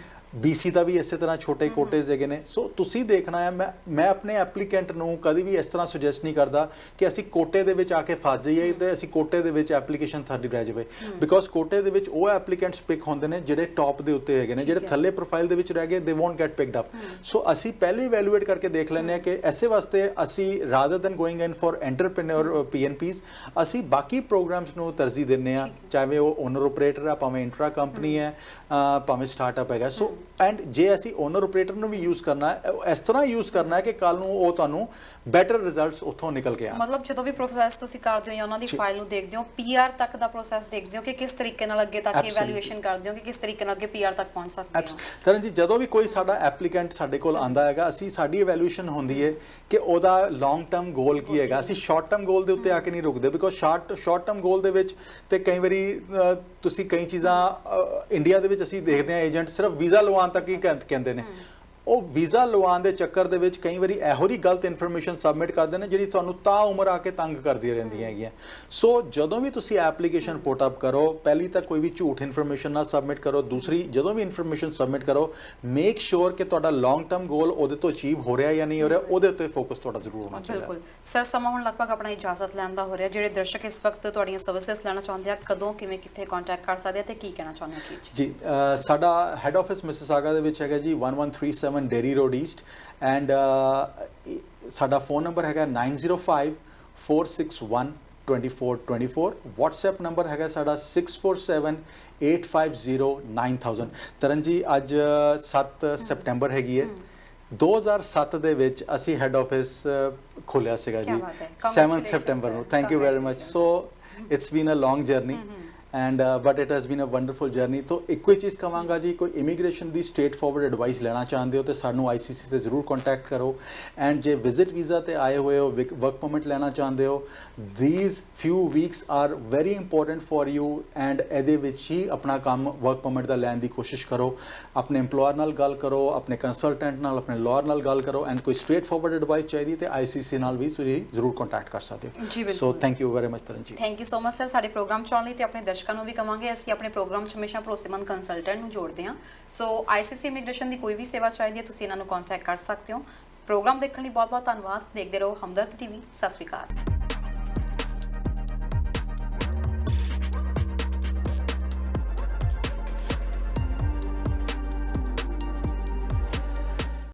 BC ਦਾ ਵੀ ਇਸੇ ਤਰ੍ਹਾਂ ਛੋਟੇ ਕੋਟੇਜ਼ ਹੈਗੇ ਨੇ। ਸੋ ਤੁਸੀਂ ਦੇਖਣਾ ਹੈ ਮੈਂ ਆਪਣੇ ਐਪਲੀਕੈਂਟ ਨੂੰ ਕਦੀ ਵੀ ਇਸ ਤਰ੍ਹਾਂ ਸੁਜੈਸਟ ਨਹੀਂ ਕਰਦਾ ਕਿ ਅਸੀਂ ਕੋਟੇ ਦੇ ਵਿੱਚ ਆ ਕੇ ਫਸ ਜਾਈਏ ਤੇ ਅਸੀਂ ਕੋਟੇ ਦੇ ਵਿੱਚ ਐਪਲੀਕੇਸ਼ਨ ਸਾਡੀ ਰਹਿ ਜਾਵੇ ਬਿਕੋਜ਼ ਕੋਟੇ ਦੇ ਵਿੱਚ ਉਹ ਐਪਲੀਕੈਂਟਸ ਪਿਕ ਹੁੰਦੇ ਨੇ ਜਿਹੜੇ ਟੌਪ ਦੇ ਉੱਤੇ ਹੈਗੇ ਨੇ, ਜਿਹੜੇ ਥੱਲੇ ਪ੍ਰੋਫਾਈਲ ਦੇ ਵਿੱਚ ਰਹਿ ਗਏ ਦੇ ਵੋਂਟ ਗੈਟ ਪਿਕਡ ਅਪ। ਸੋ ਅਸੀਂ ਪਹਿਲੇ ਇਵੈਲੂਏਟ ਕਰਕੇ ਦੇਖ ਲੈਂਦੇ ਹਾਂ ਕਿ ਐਸੇ ਵਾਸਤੇ ਅਸੀਂ rather then going in for entrepreneur PNPs ਅਸੀਂ ਬਾਕੀ ਪ੍ਰੋਗਰਾਮਸ ਨੂੰ ਤਰਜੀਹ ਦਿੰਦੇ ਹਾਂ, ਚਾਹੇ ਉਹ ਓਨਰ ਆਪਰੇਟਰ ਆ, ਭਾਵੇਂ ਇੰਟਰਾ ਕੰਪਨੀ ਹੈ, ਭਾਵੇਂ ਸਟਾਰਟਅਪ ਹੈਗਾ। ਸੋ ਐਂਡ ਜੇ ਅਸੀਂ ਓਨਰ ਆਪਰੇਟਰ ਨੂੰ ਵੀ ਯੂਜ਼ ਕਰਨਾ ਹੈ ਇਸ ਤਰ੍ਹਾਂ ਯੂਜ਼ ਕਰਨਾ ਹੈ ਕਿ ਕੱਲ ਨੂੰ ਉਹ ਤੁਹਾਨੂੰ ਬੈਟਰ ਰਿਜ਼ਲਟਸ ਉੱਥੋਂ ਨਿਕਲ ਕੇ ਆਉਣ। ਮਤਲਬ ਜਦੋਂ ਵੀ ਪ੍ਰੋਸੈਸ ਤੁਸੀਂ ਕਰਦੇ ਹੋ ਜਾਂ ਉਹਨਾਂ ਦੀ ਫਾਈਲ ਨੂੰ ਦੇਖਦੇ ਹੋ, PR ਤੱਕ ਦਾ ਪ੍ਰੋਸੈਸ ਦੇਖਦੇ ਹੋ ਕਿ ਕਿਸ ਤਰੀਕੇ ਨਾਲ ਅੱਗੇ ਤੱਕ ਇਵੈਲੂਏਸ਼ਨ ਕਰਦੇ ਹੋ ਕਿ ਕਿਸ ਤਰੀਕੇ ਨਾਲ ਅੱਗੇ PR ਤੱਕ ਪਹੁੰਚ ਸਕਦੇ ਹੋ। ਤਰਨ ਜੀ ਜਦੋਂ ਵੀ ਕੋਈ ਸਾਡਾ ਐਪਲੀਕੈਂਟ ਸਾਡੇ ਕੋਲ ਆਂਦਾ ਹੈਗਾ ਅਸੀਂ ਸਾਡੀ ਇਵੈਲੂਏਸ਼ਨ ਹੁੰਦੀ ਹੈ ਕਿ ਉਹਦਾ ਲੌਂਗ ਟਰਮ ਗੋਲ ਕੀ ਹੈਗਾ। ਅਸੀਂ ਸ਼ਾਰਟ ਟਰਮ ਗੋਲ ਦੇ ਉੱਤੇ ਆ ਕੇ ਨਹੀਂ ਰੁਕਦੇ ਬਿਕੋਜ਼ ਸ਼ਾਰਟ ਟਰਮ ਗੋਲ ਦੇ ਵਿੱਚ ਤੇ ਕਈ ਵਾਰੀ ਤੁਸੀਂ ਕਈ ਚੀਜ਼ਾਂ ਇੰਡੀਆ ਦੇ ਵਿੱਚ ਅਸੀਂ ਦੇਖਦੇ ਹਾਂ ਏਜੰਟ ਸਿਰਫ ਵੀਜ਼ਾ ਲਵਾਉਣ ਤੱਕ ਹੀ ਕਹਿੰਦੇ ਨੇ। ਉਹ ਵੀਜ਼ਾ ਲਵਾਉਣ ਦੇ ਚੱਕਰ ਦੇ ਵਿੱਚ ਕਈ ਵਾਰੀ ਇਹੋ ਜਿਹੀ ਗਲਤ ਇਨਫੋਰਮੇਸ਼ਨ ਸਬਮਿਟ ਕਰਦੇ ਨੇ ਜਿਹੜੀ ਤੁਹਾਨੂੰ ਤਾਂ ਉਮਰ ਆ ਕੇ ਤੰਗ ਕਰਦੀਆਂ ਰਹਿੰਦੀਆਂ ਹੈਗੀਆਂ। ਸੋ ਜਦੋਂ ਵੀ ਤੁਸੀਂ ਐਪਲੀਕੇਸ਼ਨ ਪੁੱਟ ਅਪ ਕਰੋ ਪਹਿਲੀ ਤਾਂ ਕੋਈ ਵੀ ਝੂਠ ਇਨਫੋਰਮੇਸ਼ਨ ਨਾ ਸਬਮਿਟ ਕਰੋ। ਦੂਸਰੀ ਜਦੋਂ ਵੀ ਇਨਫੋਰਮੇਸ਼ਨ ਸਬਮਿਟ ਕਰੋ ਮੇਕ ਸ਼ੋਰ ਕਿ ਤੁਹਾਡਾ ਲੌਂਗ ਟਰਮ ਗੋਲ ਉਹਦੇ ਤੋਂ ਅਚੀਵ ਹੋ ਰਿਹਾ ਜਾਂ ਨਹੀਂ ਹੋ ਰਿਹਾ, ਉਹਦੇ ਉੱਤੇ ਫੋਕਸ ਤੁਹਾਡਾ ਜ਼ਰੂਰ ਹੋਣਾ ਚਾਹੀਦਾ। ਬਿਲਕੁਲ ਸਰ, ਸਮਾਂ ਹੁਣ ਲਗਭਗ ਆਪਣਾ ਇਜਾਜ਼ਤ ਲੈਣ ਦਾ ਹੋ ਰਿਹਾ। ਜਿਹੜੇ ਦਰਸ਼ਕ ਇਸ ਵਕਤ ਤੁਹਾਡੀਆਂ ਸਰਵਿਸਿਜ਼ ਲੈਣਾ ਚਾਹੁੰਦੇ ਆ ਕਦੋਂ ਕਿਵੇਂ ਕਿੱਥੇ ਕੰਟੈਕਟ ਕਰ ਸਕਦੇ ਆ ਤੇ ਕੀ ਕਹਿਣਾ ਚਾਹੁੰਦੇ ਆ ਜੀ? ਸਾਡਾ ਹੈੱਡ ਆਫਿਸ ਮਿਸੀਸਾਗਾ ਦੇ ਵਿੱਚ ਹੈਗਾ ਜੀ 1137 ਡੇਰੀ ਰੋਡ ਈਸਟ ਐਂਡ ਸਾਡਾ ਫੋਨ ਨੰਬਰ ਹੈਗਾ 9054612424। WhatsApp ਨੰਬਰ ਹੈਗਾ ਸਾਡਾ 6478509000। ਤਰਨ ਜੀ ਅੱਜ 7 ਸੈਪਟੈਂਬਰ ਹੈਗੀ ਹੈ। 2007 ਦੇ ਵਿੱਚ ਅਸੀਂ ਹੈੱਡ ਆਫਿਸ ਖੋਲਿਆ ਸੀਗਾ ਜੀ 7 ਸੈਪਟੈਂਬਰ ਨੂੰ। Thank you very much. So it's been a long journey and but it has been a wonderful journey. ਤਾਂ ਇੱਕੋ ਹੀ ਚੀਜ਼ ਕਹਾਂਗਾ ਜੀ, ਕੋਈ ਇਮੀਗ੍ਰੇਸ਼ਨ ਦੀ ਸਟ੍ਰੇਟ ਫਾਰਵਰਡ ਐਡਵਾਈਸ ਲੈਣਾ ਚਾਹੁੰਦੇ ਹੋ ਤਾਂ ਸਾਨੂੰ ICC ਤੇ ਜ਼ਰੂਰ ਕੰਟੈਕਟ ਕਰੋ। ਐਂਡ ਜੇ ਵਿਜ਼ਿਟ ਵੀਜ਼ਾ ਤੇ ਆਏ ਹੋਏ ਹੋ, ਵਰਕ ਪਰਮਿਟ ਲੈਣਾ ਚਾਹੁੰਦੇ ਹੋ, these few weeks are very important for you and ਇਹਦੇ ਵਿੱਚ ਹੀ ਆਪਣਾ ਕੰਮ ਵਰਕ ਪਰਮਿਟ ਦਾ ਲੈਣ ਦੀ ਕੋਸ਼ਿਸ਼ ਕਰੋ। ਆਪਣੇ EMPLOYER ਨਾਲ ਗੱਲ ਕਰੋ, ਆਪਣੇ ਕੰਸਲਟੈਂਟ ਨਾਲ, ਆਪਣੇ ਲਾਇਰ ਨਾਲ ਗੱਲ ਕਰੋ ਐਂਡ ਕੋਈ ਸਟ੍ਰੇਟ ਫਾਰਵਰਡ ਐਡਵਾਈਸ ਚਾਹੀਦੀ ਤੇ ICC ਨਾਲ ਵੀ ਤੁਸੀਂ ਜ਼ਰੂਰ ਕੰਟੈਕਟ ਕਰ ਸਕਦੇ ਹੋ। So thank you very much Taran ji. Thank you so much sir ਸਾਡੇ ਪ੍ਰੋਗਰਾਮ ਚ ਆਉਣ ਲਈ ਤੇ ਆਪਣੇ ਦਰਸ਼ਕਾਂ ਨੂੰ ਵੀ ਕਵਾਂਗੇ ਅਸੀਂ ਆਪਣੇ ਪ੍ਰੋਗਰਾਮ 'ਚ ਹਮੇਸ਼ਾ ਭਰੋਸੇਮੰਦ ਕੰਸਲਟੈਂਟ ਨੂੰ ਜੋੜਦੇ ਹਾਂ। ਸੋ ICC ਇਮੀਗ੍ਰੇਸ਼ਨ ਦੀ ਕੋਈ ਵੀ ਸੇਵਾ ਚਾਹੀਦੀ ਹੈ ਤੁਸੀਂ ਇਹਨਾਂ ਨੂੰ ਕੰਟੈਕਟ ਕਰ ਸਕਦੇ ਹੋ। ਪ੍ਰੋਗਰਾਮ ਦੇਖਣ ਲਈ ਬਹੁਤ ਬਹੁਤ ਧੰਨਵਾਦ। ਦੇਖਦੇ ਰਹੋ ਹਮਦਰਦ TV। ਸਤਿ ਸ਼੍ਰੀ ਅਕਾਲ।